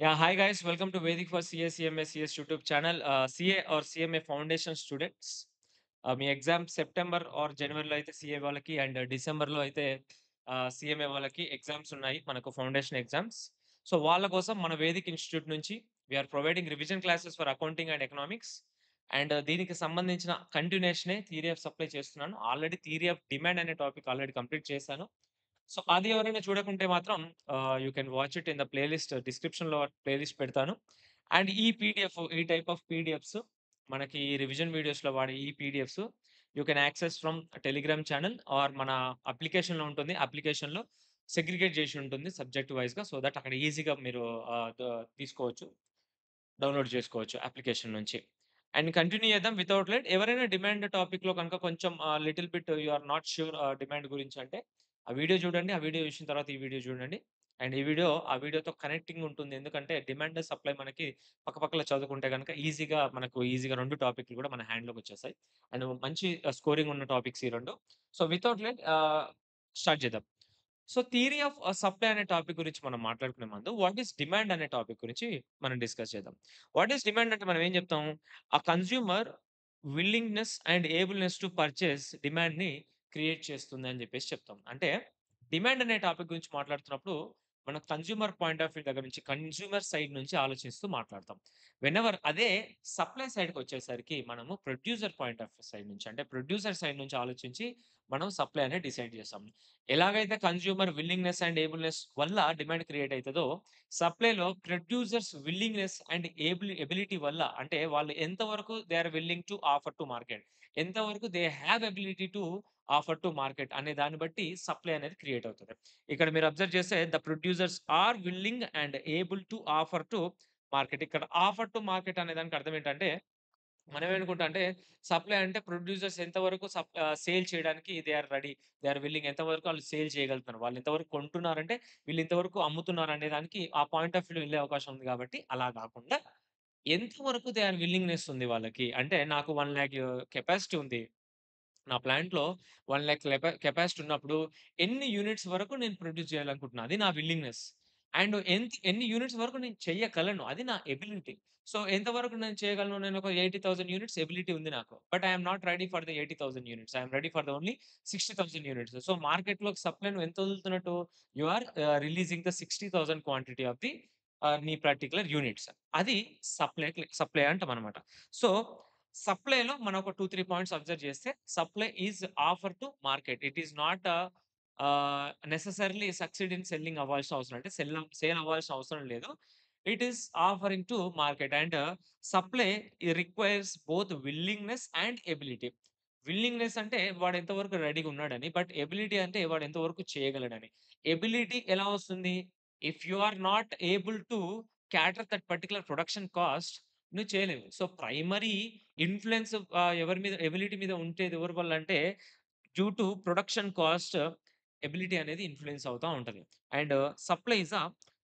Yeah, hi guys, welcome to Vedic for CA, CMA, CS YouTube channel. CA or CMA foundation students me exam September or జనవరిలో అయితే CA వాళ్ళకి and డిసెంబర్లో అయితే CMA వాళ్ళకి exams ఉన్నాయి మనకు foundation exams. So వాళ్ళ కోసం మన వేదిక్ ఇన్స్టిట్యూట్ నుంచి we're providing revision classes for accounting and economics. And దీనికి సంబంధించిన కంటిన్యూషనే థియరీ ఆఫ్ సప్లై చేస్తున్నాను. ఆల్రెడీ థియరీ ఆఫ్ డిమాండ్ అనే టాపిక్ ఆల్రెడీ కంప్లీట్ చేశాను. సో అది ఎవరైనా చూడకుంటే మాత్రం you can watch it in the playlist, డిస్క్రిప్షన్‌లో ప్లేలిస్ట్ పెడతాను. అండ్ ఈ పీడీఎఫ్, ఈ టైప్ ఆఫ్ పీడీఎఫ్స్ మనకి రివిజన్ వీడియోస్‌లో వాడే ఈ PDFs you can access from Telegram channel or మన అప్లికేషన్‌లో ఉంటుంది. అప్లికేషన్‌లో సెగ్రిగేట్ చేసి ఉంటుంది సబ్జెక్ట్ వైస్‌గా. సో దట్ అక్కడ ఈజీగా మీరు ఆహ్, ద తీసుకోవచ్చు. డౌన్‌లోడ్ చేసుకోవచ్చు అప్లికేషన్ నుంచి. అండ్ కంటిన్యూ చేద్దాం వితౌట్ లేట్. ఎవరైనా డిమాండ్ టాపిక్‌లో కనుక కొంచెం little bit you are not sure demand గురించి అంటే, ఆ వీడియో చూడండి. ఆ వీడియో చూసిన తర్వాత ఈ వీడియో చూడండి. అండ్ ఈ వీడియో ఆ వీడియోతో కనెక్టింగ్ ఉంటుంది. ఎందుకంటే డిమాండ్, సప్లై మనకి పక్కపక్కల చదువుకుంటే గనుక ఈజీగా 2 టాపిక్‌లు కూడా మన హ్యాండ్‌లోకి వచ్చేసాయి. అండ్ మంచి స్కోరింగ్ ఉన్న టాపిక్స్ ఈ 2. సో వితౌట్ లేట్ స్టార్ట్ చేద్దాం. సో థియరీ ఆఫ్ సప్లై అనే టాపిక్ గురించి మనం మాట్లాడుకునే ముందు వాట్ ఈస్ డిమాండ్ అనే టాపిక్ గురించి మనం డిస్కస్ చేద్దాం. వాట్ ఈస్ డిమాండ్ అంటే మనం ఏం చెప్తాం? ఆ consumer willingness and ableness to purchase డిమాండ్‌ని క్రియేట్ చేస్తుంది అని చెప్పేసి చెప్తాం. అంటే డిమాండ్ అనే టాపిక్ గురించి మాట్లాడుతున్నప్పుడు మన కన్స్యూమర్ పాయింట్ ఆఫ్ వ్యూ దగ్గర నుంచి, కన్స్యూమర్ సైడ్ నుంచి ఆలోచిస్తూ మాట్లాడతాం. వెనెవర్ అదే సప్లై సైడ్‌కొచ్చేసరికి మనము producer point of view side నుంచి, అంటే ప్రొడ్యూసర్ సైడ్ నుంచి ఆలోచించి మనం సప్లై అనేది డిసైడ్ చేస్తాం. ఎలాగైతే కన్స్యూమర్ విల్లింగ్‌నెస్ అండ్ ఏబుల్‌నెస్ వల్ల డిమాండ్ క్రియేట్ అయితదో, సప్లైలో ప్రొడ్యూసర్స్ విల్లింగ్‌నెస్ అండ్ ఎబిలిటీ వల్ల, అంటే వాళ్ళు ఎంత వరకు they are willing to offer to market. ఎంత వరకు they have ability to offer to market అనే దాన్ని బట్టి సప్లై అనేది క్రియేట్ అవుతది. ఇక్కడ మీరు అబ్జర్వ్ చేస్తే the producers are willing and able to offer to market. ఇక్కడ ఆఫర్ టు మార్కెట్ అనే దానికి అర్థం ఏంటంటే, మనమేమనుకుంటాం అంటే, సప్లై అంటే ప్రొడ్యూసర్స్ ఎంతవరకు సేల్ చేయడానికి they are ready. They are willing, ఎంతవరకు ఆళ్ళు సేల్ చేయగలుగుతున్నారు. వాళ్ళు ఎంతవరకు కొంటున్నారంటే, వీళ్ళు ఇంతవరకు అమ్ముతున్నారు అనే దానికి ఆ పాయింట్ ఆఫ్ వ్యూలో ఎళ్ళే అవకాశం ఉంది కాబట్టి, అలా గాకుండా ఎంతవరకు దే ఆర్ విల్లింగ్‌నెస్ ఉంది వాళ్ళకి. అంటే నాకు 1,00,000 కెపాసిటీ ఉంది. నా ప్లాంట్‌లో 1,00,000 కెపాసిటీ ఉన్నప్పుడు ఎన్ని యూనిట్స్ వరకు నేను ప్రొడ్యూస్ చేయాలనుకుంటున్నా. అది నా విల్లింగ్‌నెస్. అండ్ ఎన్ని యూనిట్స్ వరకు నేను చెయ్యగలను. అది నా ఎబిలిటీ. సో, ఎంతవరకు నేను చేయగలను? నేను ఒక 80,000 యూనిట్స్ ఎబిలిటీ ఉంది నాకు. But I am not ready for the 80,000 units. I am ready for the only 60,000 units. So, మార్కెట్‌లోకి సప్లై నువ్వు ఎంత వదులుతున్నట్టు? You are releasing the 60,000 quantity of the నీ పర్టిక్యులర్ యూనిట్స్. అది సప్లై అంటామనమాట. సో సప్లైలో మనం ఒక 2, 3 పాయింట్స్ అబ్జర్వ్ చేస్తే, supply is offer to market. It is not necessarily succeed in selling అవ్వాల్సిన అవసరం, అంటే సేల్ అవ్వాల్సిన అవసరం లేదు. It is offering to market and supply requires both willingness and ability. Willingness అంటే వాడు ఎంతవరకు రెడీగా ఉన్నాడని. బట్ ఎబిలిటీ అంటే వాడు ఎంతవరకు చేయగలడని. ఎబిలిటీ ఎలా వస్తుంది? If you are not able to cater that particular production cost, నువ్వు చేయలేవు. సో, ప్రైమరీ ఇన్‌ఫ్లూయన్స్ ఎవరి మీద, ఎబిలిటీ మీద ఉంటేది ఎవరి వల్ల అంటే, due to production cost ability అనేది ఇన్‌ఫ్లూయన్స్ అవుతా ఉంటది. And supply is a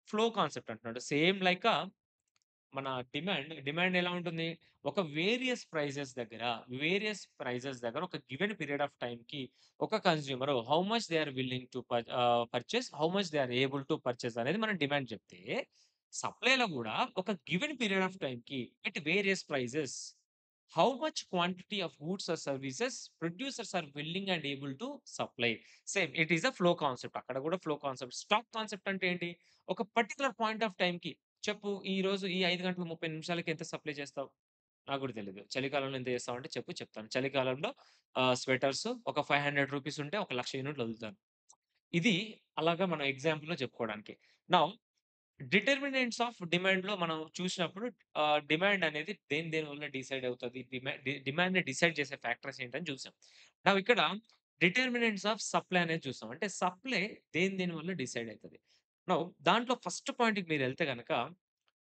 flow concept అంటున్నాడు. సేమ్ లైక్ మన డిమాండ్ ఎలా ఉంటుంది? ఒక వేరియస్ ప్రైజెస్ దగ్గర ఒక గివెన్ పీరియడ్ ఆఫ్ టైమ్‌కి ఒక consumer how much they are willing to purchase, how much they are able to purchase అనేది మనం డిమాండ్ చెప్తే, సప్లైలో గూడా ఒక గివెన్ పీరియడ్ ఆఫ్ టైమ్‌కి at various prices how much quantity of goods or services producers are willing and able to supply. Same it is a flow concept. అక్కడ గూడా flow concept. Stock concept అంటే ఏంటి? ఒక పర్టిక్యులర్ పాయింట్ ఆఫ్ టైమ్‌కి చెప్పు, ఈరోజు ఈ 5 గంటల 30 నిమిషాలకి ఎంత సప్లై చేస్తావు? నాకు గూడా తెలీదు. చలికాలంలో ఎంత చేస్తావంటే చెప్పు, చెప్తాను. చలికాలంలో స్వెటర్స్ ఒక రూ. 500 ఉంటే ఒక 1,00,000 యూనిట్లు వదులుతాను. ఇది అలాగా మనం ఎగ్జాంపుల్‌లో చెప్పుకోవడానికి. నౌ డిటర్మినెంట్స్ ఆఫ్ డిమాండ్‌లో మనం చూసినప్పుడు డిమాండ్ అనేది దేని వల్ల డిసైడ్ అవుతది? డిమాండ్‌ని డిసైడ్ చేసే ఫ్యాక్టర్స్ ఏంటని చూసాం. నౌ ఇక్కడ డిటర్మినెంట్స్ ఆఫ్ సప్లై అనేది చూసాం. అంటే సప్లై దేని వల్ల డిసైడ్ అయితది. నౌ దాంట్లో ఫస్ట్ పాయింట్‌కి మీరెళ్తే గనక,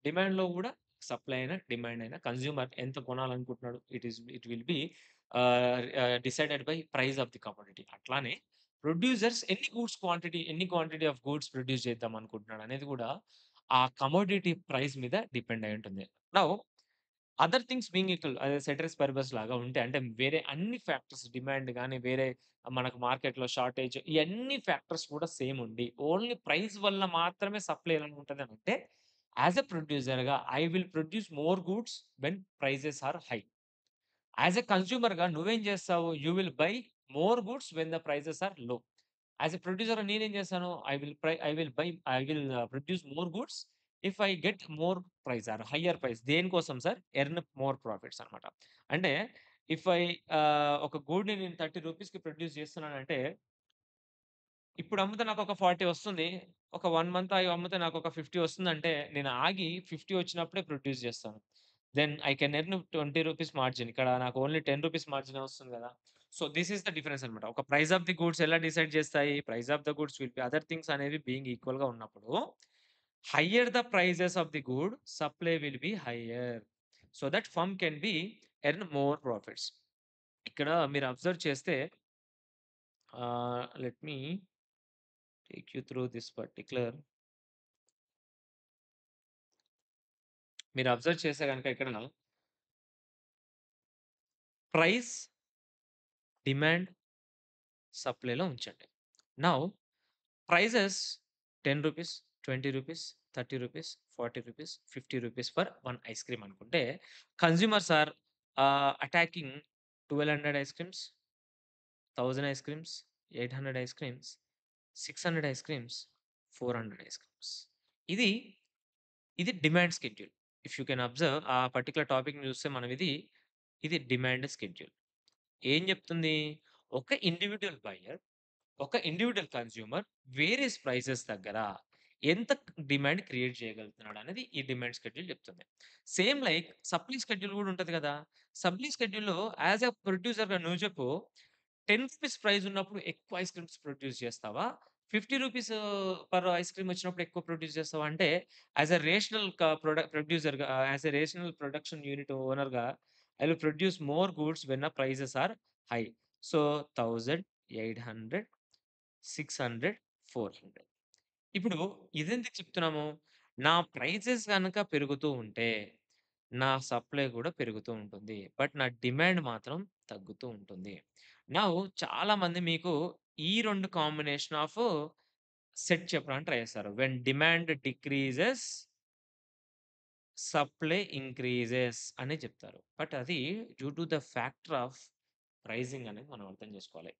డిమాండ్‌లో గూడా సప్లై అయినా, డిమాండ్ అయినా కన్స్యూమర్ ఎంత కొనాలనుకుంటున్నాడు. It will be decided by price of the commodity. అట్లానే ప్రొడ్యూసర్స్ ఎన్ని క్వాంటిటీ ఆఫ్ గూడ్స్ ప్రొడ్యూస్ చేద్దాం అనుకుంటున్నాడు అనేది గూడా ఆ కమోడిటీ ప్రైస్ మీద డిపెండ్ అయి ఉంటుంది. Now other things being equal, అదే సెటరస్ పెరబస్ లాగా ఉంటే, అంటే వేరే అన్ని ఫ్యాక్టర్స్, డిమాండ్ గాని, వేరే మనకు మార్కెట్‌లో షార్టేజ్, ఇయన్నీ ఫ్యాక్టర్స్ కూడా సేమ్ ఉండి, ఓన్లీ ప్రైస్ వల్ల మాత్రమే సప్లై ఎలా ఉంటదనంటే, యాస్ ఎ ప్రొడ్యూసర్‌గా I will produce more goods when prices are high. As a consumer నువ్వేం చేస్తావు? You will buy more goods when the prices are low. As a ప్రొడ్యూసర్‌గా నేనేం చేస్తాను? I will produce more goods if I get more price or higher price. దేనికోసం sir? Earn more profits అన్నమాట. అంటే if I ఒక గూడ్‌ని నేను 30 రూపీస్‌కి produce చేస్తున్నానంటే ఇప్పుడు అమ్మితే నాకొక 40 వస్తుంది. ఒక 1 మంత్ ఆగి అమ్మితే నాకొక 50 వస్తుందంటే, నేను ఆగి 50 వచ్చినప్పుడే ప్రొడ్యూస్ చేస్తాను. Then I can earn 20 rupees margin. ఇక్కడ నాకు ఓన్లీ 10 రూపీస్ మార్జినే వస్తుంది గదా! So, this is the difference అన్నమాట. ఒక ప్రైస్ ఆఫ్ ది గూడ్స్ ఎలా డిసైడ్ చేస్తాయి? Price of the goods will be other things అనేవి బీయింగ్ ఈక్వల్‌గా ఉన్నప్పుడు, higher the prices of the good, supply will be higher. So that firm can be earn more profits. ఇక్కడ మీరు observe చేస్తే let me take you through this particular. మీరు observe చేస్తే గనక ఇక్కడ ప్రైస్, డిమాండ్, సప్లైలో ఉంచండి. Now prices 10 rupees, 20 rupees, 30 rupees, 40 rupees, 50 rupees for 1 ice cream అనుకుంటే, consumers are attacking 1200 ice creams, 1000 ice creams, 800 ice creams, 600 ice creams, 400 ice creams. ఇది, ఇది demand schedule. If you can observe ఆ particular టాపిక్‌ని చూస్తే మనం ఇది డిమాండ్ స్కెడ్యూల్. ఏం చెప్తుంది? ఒక ఇండివిడ్యువల్ బయర్, ఒక ఇండివిడ్యువల్ కన్స్యూమర్ వేరియస్ ప్రైసెస్ దగ్గర ఎంత డిమాండ్ క్రియేట్ చేయగలుగుతున్నాడనేది ఈ డిమాండ్ షెడ్యూల్ చెప్తుంది. సేమ్ లైక్ సప్లై షెడ్యూల్ గూడా ఉంటది గదా! సప్లై షెడ్యూల్‌లో యాస్ ఎ ప్రొడ్యూసర్‌గా నువ్వు చెప్పు, 10 రూపీస్ ప్రైస్ ఉన్నప్పుడు ఎక్కువ ఐస్ క్రీమ్స్ ప్రొడ్యూస్ చేస్తావా? 50 రూపీస్ పర్ ఐస్ క్రీమ్ వచ్చినప్పుడు ఎక్కువ ప్రొడ్యూస్ చేస్తావా? అంటే యాస్ ఎ రేషనల్ ప్రొడ్యూసర్‌గా as a rational production unit ఓనర్‌గా I will produce more goods when the prices are high. So, 1000, 800, 600, 400. ఇప్పుడు ఇదెందుకు చెప్తున్నాము? నా ప్రైజెస్ గనక పెరుగుతూ ఉంటే, నా సప్లై గూడా పెరుగుతూ ఉంటుంది. బట్ నా డిమాండ్ మాత్రం తగ్గుతూ ఉంటుంది. నౌ చాలామంది మీకు ఈ 2 కాంబినేషన్ ఆఫ్ సెట్ చెప్పడానికి ట్రై చేస్తారు. When demand decreases, supply increases అని చెప్తారు. బట్ అది due to the factor of pricing అనేది మనం అర్థం చేసుకోవాలి.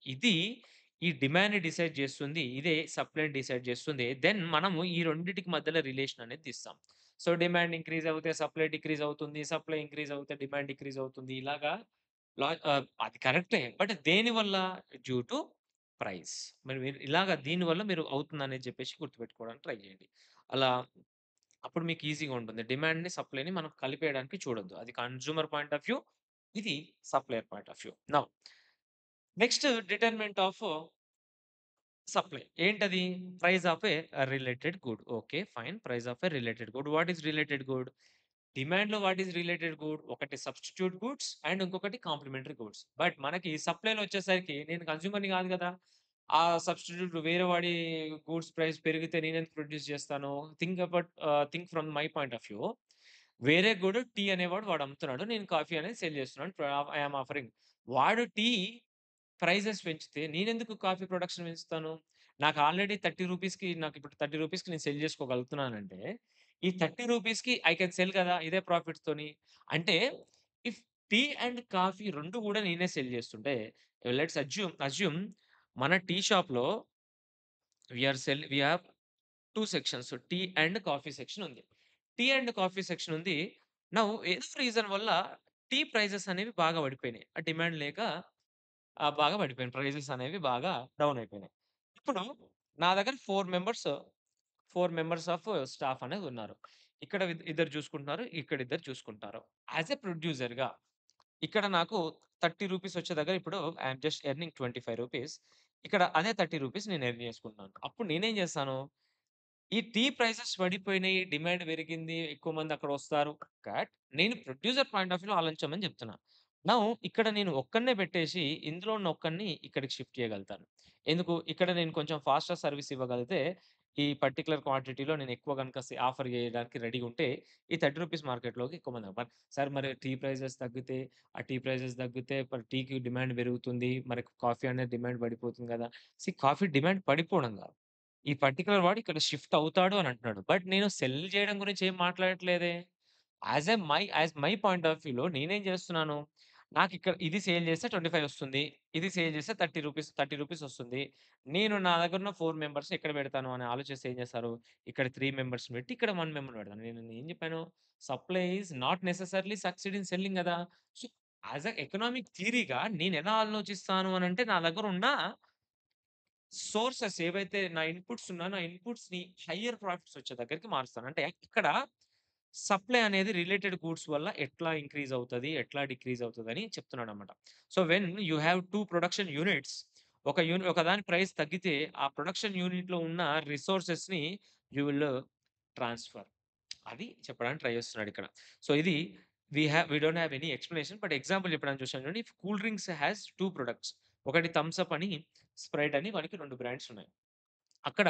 ఈ డిమాండ్‌ని డిసైడ్ చేస్తుంది. ఇదే సప్లైని డిసైడ్ చేస్తుంది. దెన్ మనము ఈ రెండిటికి మధ్యలో రిలేషన్ అనేది తీస్తాం. సో, డిమాండ్ ఇంక్రీజ్ అవుతే సప్లై డిక్రీజ్ అవుతుంది. సప్లై ఇంక్రీజ్ అవుతే డిమాండ్ డిక్రీజ్ అవుతుంది. ఇలాగా అది కరెక్టే. బట్ దేనివల్ల? Due to price. మరి మీరు ఇలాగ దీనివల్ల మీరు అవుతుందనేది చెప్పేసి గుర్తుపెట్టుకోవడానికి ట్రై చేయండి. అలా అప్పుడు మీకు ఈజీగా ఉంటుంది. డిమాండ్‌ని, సప్లైని మనం కలిపేయడానికి చూడొద్దు. అది కన్స్యూమర్ పాయింట్ ఆఫ్ వ్యూ. ఇది supplier point of view. Now next determinant of supply ఏంటది? Price of a related good. Okay. Fine. Price of a related good. What is related good? డిమాండ్‌లో వాట్ ఈస్ రిలేటెడ్ గుడ్? ఒకటి substitute goods and ఇంకొకటి complementary goods. But మనకి సప్లైలో వచ్చేసరికి నేను కన్స్యూమర్‌ని కాదు కదా! ఆ సబ్స్టిట్యూట్ వేరే వాడి గూడ్స్ ప్రైస్ పెరిగితే నేనెందుకు ప్రొడ్యూస్ చేస్తాను? Think from my point of view. వేరే గూడు టీ అనేవాడు వాడు అమ్ముతున్నాడు. నేను కాఫీ అనేది సేల్ చేస్తున్నాను. I am offering. వాడు టీ ప్రైజెస్ పెంచితే నేనెందుకు కాఫీ ప్రొడక్షన్ పెంచుతాను? నాకు ఆల్రెడీ 30 రూపీస్‌కి నాకిప్పుడు 30 రూపీస్‌కి నేను సెల్ చేసుకోగలుగుతున్నానంటే, ఈ 30 రూపీస్‌కి ఐ కెన్ సెల్ కదా! ఇదే ప్రాఫిట్స్‌తోని. అంటే ఇఫ్ టీ అండ్ కాఫీ 2 గూడా నేనే సెల్ చేస్తుంటే, లెట్స్ అస్యూమ్ మన టీ షాప్‌లో we have 2 sections. Tea and coffee section ఉంది. టీ అండ్ కాఫీ సెక్షన్ ఉంది. నౌ ఏదో రీజన్ వల్ల టీ ప్రైజెస్ అనేవి బాగా పడిపోయినాయి. ఆ డిమాండ్ లేక బాగా పడిపోయినాయి. ప్రైజెస్ అనేవి బాగా డౌన్ అయిపోయినాయి. ఇప్పుడు నా దగ్గర 4 మెంబర్స్ ఆఫ్ స్టాఫ్ అనేది ఉన్నారు. ఇక్కడ ఇద్దరు చూసుకుంటున్నారు. ఇక్కడ ఇద్దరు చూసుకుంటారు. యాస్ ఎ ప్రొడ్యూసర్‌గా ఇక్కడ నాకు 30 రూపీస్ వచ్చే దగ్గర ఇప్పుడు I am just earning 25 rupees. ఇక్కడ అదే 30 రూపీస్ నేను ఎర్న్ చేసుకుంటున్నాను. అప్పుడు నేనేం చేస్తాను? ఈ టీ ప్రైసెస్ పడిపోయినాయి. డిమాండ్ పెరిగింది. ఎక్కువ మంది అక్కడొస్తారు. బట్ నేను ప్రొడ్యూసర్ పాయింట్ ఆఫ్ వ్యూలో ఆలోచించమని చెప్తున్నా. నౌ ఇక్కడ నేను ఒక్కడినే పెట్టేసి ఇందులో ఉన్న ఒక్కడిని ఇక్కడికి షిఫ్ట్ చేయగలుగుతాను. ఎందుకు? ఇక్కడ నేను కొంచెం ఫాస్టర్ సర్విస్ ఇవ్వగలిగితే ఈ పర్టిక్యులర్ క్వాంటిటీలో నేను ఎక్కువ గనుక ఆఫర్ చేయడానికి రెడీగా ఉంటే ఈ 30 రూపీస్ మార్కెట్‌లోకి ఎక్కువ మంది సార్ మరి టీ ప్రైసెస్ తగ్గితే ఆ టీ ప్రైసెస్ తగ్గితే మరి టీకి డిమాండ్ పెరుగుతుంది. మరి కాఫీ అనేది డిమాండ్ పడిపోతుంది కదా! కాఫీ డిమాండ్ పడిపోవడం కాదు. ఈ పర్టిక్యులర్ వాడు ఇక్కడ షిఫ్ట్ అవుతాడు అని అంటున్నాడు. బట్ నేను సెల్ చేయడం గురించి ఏం మాట్లాడట్లేదే. యాస్ మై పాయింట్ ఆఫ్ వ్యూలో నేనేం చేస్తున్నాను. నాకిక్కడ ఇది సేల్ చేస్తే 25 వస్తుంది. ఇది సేల్ చేస్తే రూ. 30 వస్తుంది. నేను నా దగ్గర ఉన్న 4 మెంబర్స్ ఎక్కడ పెడతాను అని ఆలోచిస్తే ఏం చేస్తారు. ఇక్కడ 3 మెంబర్స్‌ని పెట్టి ఇక్కడ 1 మెంబర్‌ని పెడతాను. నేను ఏం చెప్పాను. Supply is not necessarily succeed in selling గదా! సో, యాస్ ఎ ఎకనామిక్ థియరీగా నేనెలా ఆలోచిస్తాను అనంటే నా దగ్గర ఉన్న సోర్సెస్ ఏవైతే నా ఇన్‌పుట్స్ ఉన్నాయో, నా ఇన్‌పుట్స్‌ని హైయర్ ప్రాఫిట్స్ వచ్చే దగ్గరికి మారుస్తాను. అంటే ఇక్కడ సప్లై అనేది రిలేటెడ్ గూడ్స్ వల్ల ఎట్లా ఇంక్రీజ్ అవుతది, ఎట్లా డిక్రీజ్ అవుతదని చెప్తున్నాడన్నమాట. So, when you have 2 production units ఒకదాని ప్రైస్ తగ్గితే ఆ ప్రొడక్షన్ యూనిట్‌లో ఉన్న రిసోర్సెస్‌ని యూ విల్ ట్రాన్స్‌ఫర్. అది చెప్పడానికి ట్రై చేస్తున్నాడిక్కడ. సో, ఇది we don't have any explanation. But example చెప్పడానికి చూసాను చూడండి. Cool drinks has 2 products. ఒకటి థమ్స్ అప్ అని, స్ప్రైట్ అని మనకి 2 బ్రాండ్స్ ఉన్నాయి. అక్కడ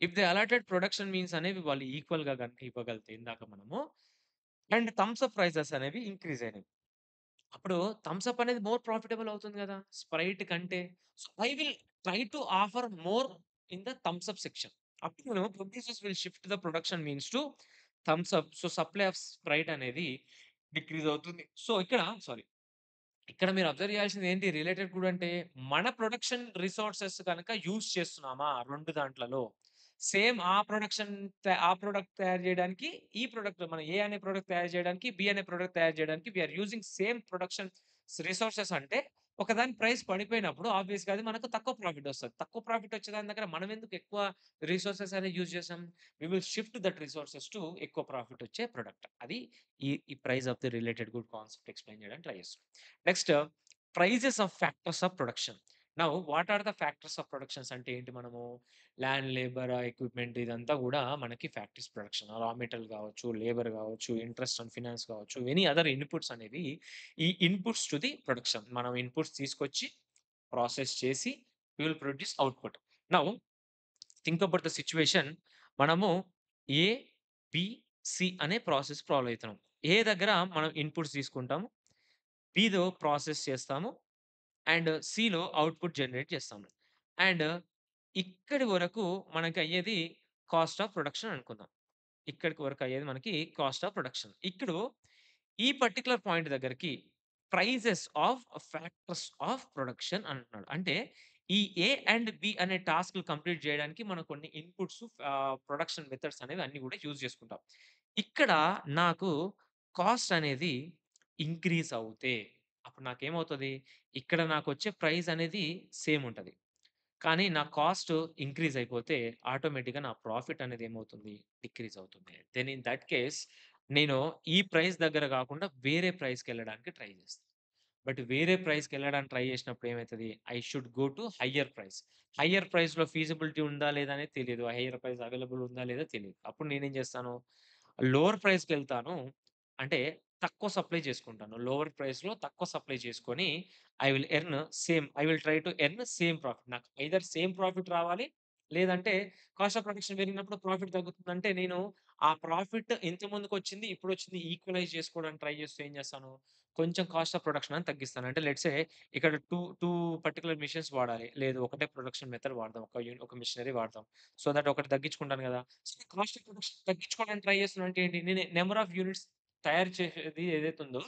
if the allotted production means అనేవి వాళ్ళు ఈక్వల్‌గా గనుక ఇవ్వగలిగితే ఇందాక మనము అండ్ థమ్స్ అప్ ప్రైజెస్ అనేవి ఇంక్రీజ్ అయినాయి. అప్పుడు థమ్స్ అప్ అనేది మోర్ ప్రాఫిటబుల్ అవుతుంది గదా! స్ప్రైట్ కంటే. So, I will try to offer more in the Thums up section. అప్పుడు producers will shift the production means to Thums Up. So, supply of Sprite అనేది decrease అవుతుంది. So, ఇక్కడ మీరు observe చేయాల్సింది ఏంటి రిలేటెడ్ కూడా అంటే, మన ప్రొడక్షన్ రిసోర్సెస్ గనక యూజ్ చేస్తున్నామా 2 దాంట్లలో, సేమ్ ఆ ప్రొడక్ట్ తయారు చేయడానికి, ఈ ప్రొడక్ట్ మనం ఏ అనే ప్రొడక్ట్ తయారు చేయడానికి, బి అనే ప్రొడక్ట్ తయారు చేయడానికి we are using same production resources అంటే, ఒకదాని ప్రైస్ పడిపోయినప్పుడు ఆబ్వియస్‌గా అది మనకు తక్కువ ప్రాఫిట్ వస్తది. తక్కువ ప్రాఫిట్ వచ్చే దాని దగ్గర మనం ఎందుకు ఎక్కువ రిసోర్సెస్ అనేది యూజ్ చేసాం? We will shift that resources to ఎక్కువ ప్రాఫిట్ వచ్చే ప్రొడక్ట్. అది ఈ price of the related good concept explain చేయడానికి ట్రై చేస్తున్నాం. Next prices of factors of production. Now what are the factors of productions అంటే ఏంటి మనము ల్యాండ్, లేబర్, ఎక్విప్‌మెంట్ ఇదంతా గూడా మనకి ఫ్యాక్టరీస్ ప్రొడక్షన్. రా మెటీరియల్ గావచ్చు, లేబర్ గావచ్చు, ఇంట్రెస్ట్ అండ్ ఫైనాన్స్ కావచ్చు, ఎనీ అదర్ ఇన్‌పుట్స్ అనేవి ఈ ఇన్‌పుట్స్ టు ది ప్రొడక్షన్. మనం ఇన్‌పుట్స్ తీసుకొచ్చి ప్రాసెస్ చేసి we will produce output. Now think about the situation. మనము ఏ, బి, సి అనే ప్రాసెస్ ఫాలో అయితున్నాం. ఏ దగ్గర మనం ఇన్‌పుట్స్ తీసుకుంటాము. బిలో ప్రాసెస్ చేస్తాము. అండ్ సిలో ఔట్‌పుట్ జనరేట్ చేస్తాము. అండ్ ఇక్కడి వరకు మనకయ్యేది కాస్ట్ ఆఫ్ ప్రొడక్షన్ అనుకుందాం. ఇక్కడికి వరకు అయ్యేది మనకి కాస్ట్ ఆఫ్ ప్రొడక్షన్. ఇప్పుడు ఈ పర్టిక్యులర్ పాయింట్ దగ్గరికి prices of factors of production అంటున్నాడు. అంటే ఈ ఏ అండ్ బి అనే టాస్క్‌లు కంప్లీట్ చేయడానికి మనం కొన్ని ఇన్‌పుట్స్ ప్రొడక్షన్ మెథడ్స్ అనేవి అన్నీ కూడా యూజ్ చేసుకుంటాం. ఇక్కడ నాకు కాస్ట్ అనేది ఇంక్రీజ్ అవుతే అప్పుడు నాకేమవుతది? ఇక్కడ నాకొచ్చే ప్రైస్ అనేది సేమ్ ఉంటది. కానీ నా కాస్ట్ ఇంక్రీజ్ అయిపోతే ఆటోమేటిక్‌గా నా ప్రాఫిట్ అనేది ఏమవుతుంది? డిక్రీజ్ అవుతుంది. దెన్ ఇన్ థట్ కేస్ నేను ఈ ప్రైస్ దగ్గర గాకుండా వేరే ప్రైస్‌కెళ్ళడానికి ట్రై చేస్తా. బట్ వేరే ప్రైస్‌కెళ్ళడానికి ట్రై చేసినప్పుడు ఏమైతది? I should go to hire price. Hire ప్రైస్‌లో ఫీజిబిలిటీ ఉందా లేదా అనేది తెలీదు. హైయర్ ప్రైస్ అవైలబుల్ ఉందా లేదా తెలీదు. అప్పుడు నేనేం చేస్తాను? లోవర్ ప్రైస్‌కెళ్తాను. అంటే తక్కువ సప్లై చేసుకుంటాను. లోవర్ ప్రైస్‌లో తక్కువ సప్లై చేసుకొని I will try to earn same profit. నాకు ఐదర్ సేమ్ ప్రాఫిట్ రావాలి. లేదంటే కాస్ట్ ఆఫ్ ప్రొడక్షన్ పెరిగినప్పుడు ప్రాఫిట్ తగ్గుతుందంటే నేను ఆ ప్రాఫిట్ ఇంతకుముందుకొచ్చింది, ఇప్పుడొచ్చింది ఈక్వలైజ్ చేసుకోవడానికి ట్రై చేస్తూ ఏం చేస్తాను? కొంచెం కాస్ట్ ఆఫ్ ప్రొడక్షన్ అని తగ్గిస్తాను. అంటే లెట్స్ సే ఇక్కడ 2 పర్టిక్యులర్ మెషిన్స్ వాడాలి. లేదు ఒకటే ప్రొడక్షన్ మెథడ్ వాడదాం. ఒక మెషినరీ వాడదాం. సో దట్ ఒకటి తగ్గించుకుంటాను గదా! సో కాస్ట్ ఆఫ్ ప్రొడక్షన్ తగ్గించుకోవడానికి ట్రై చేస్తున్నా అంటే ఏంటి? నేను నంబర్ ఆఫ్ యూనిట్స్ తయారు చేసేది ఏదైతే ఉందో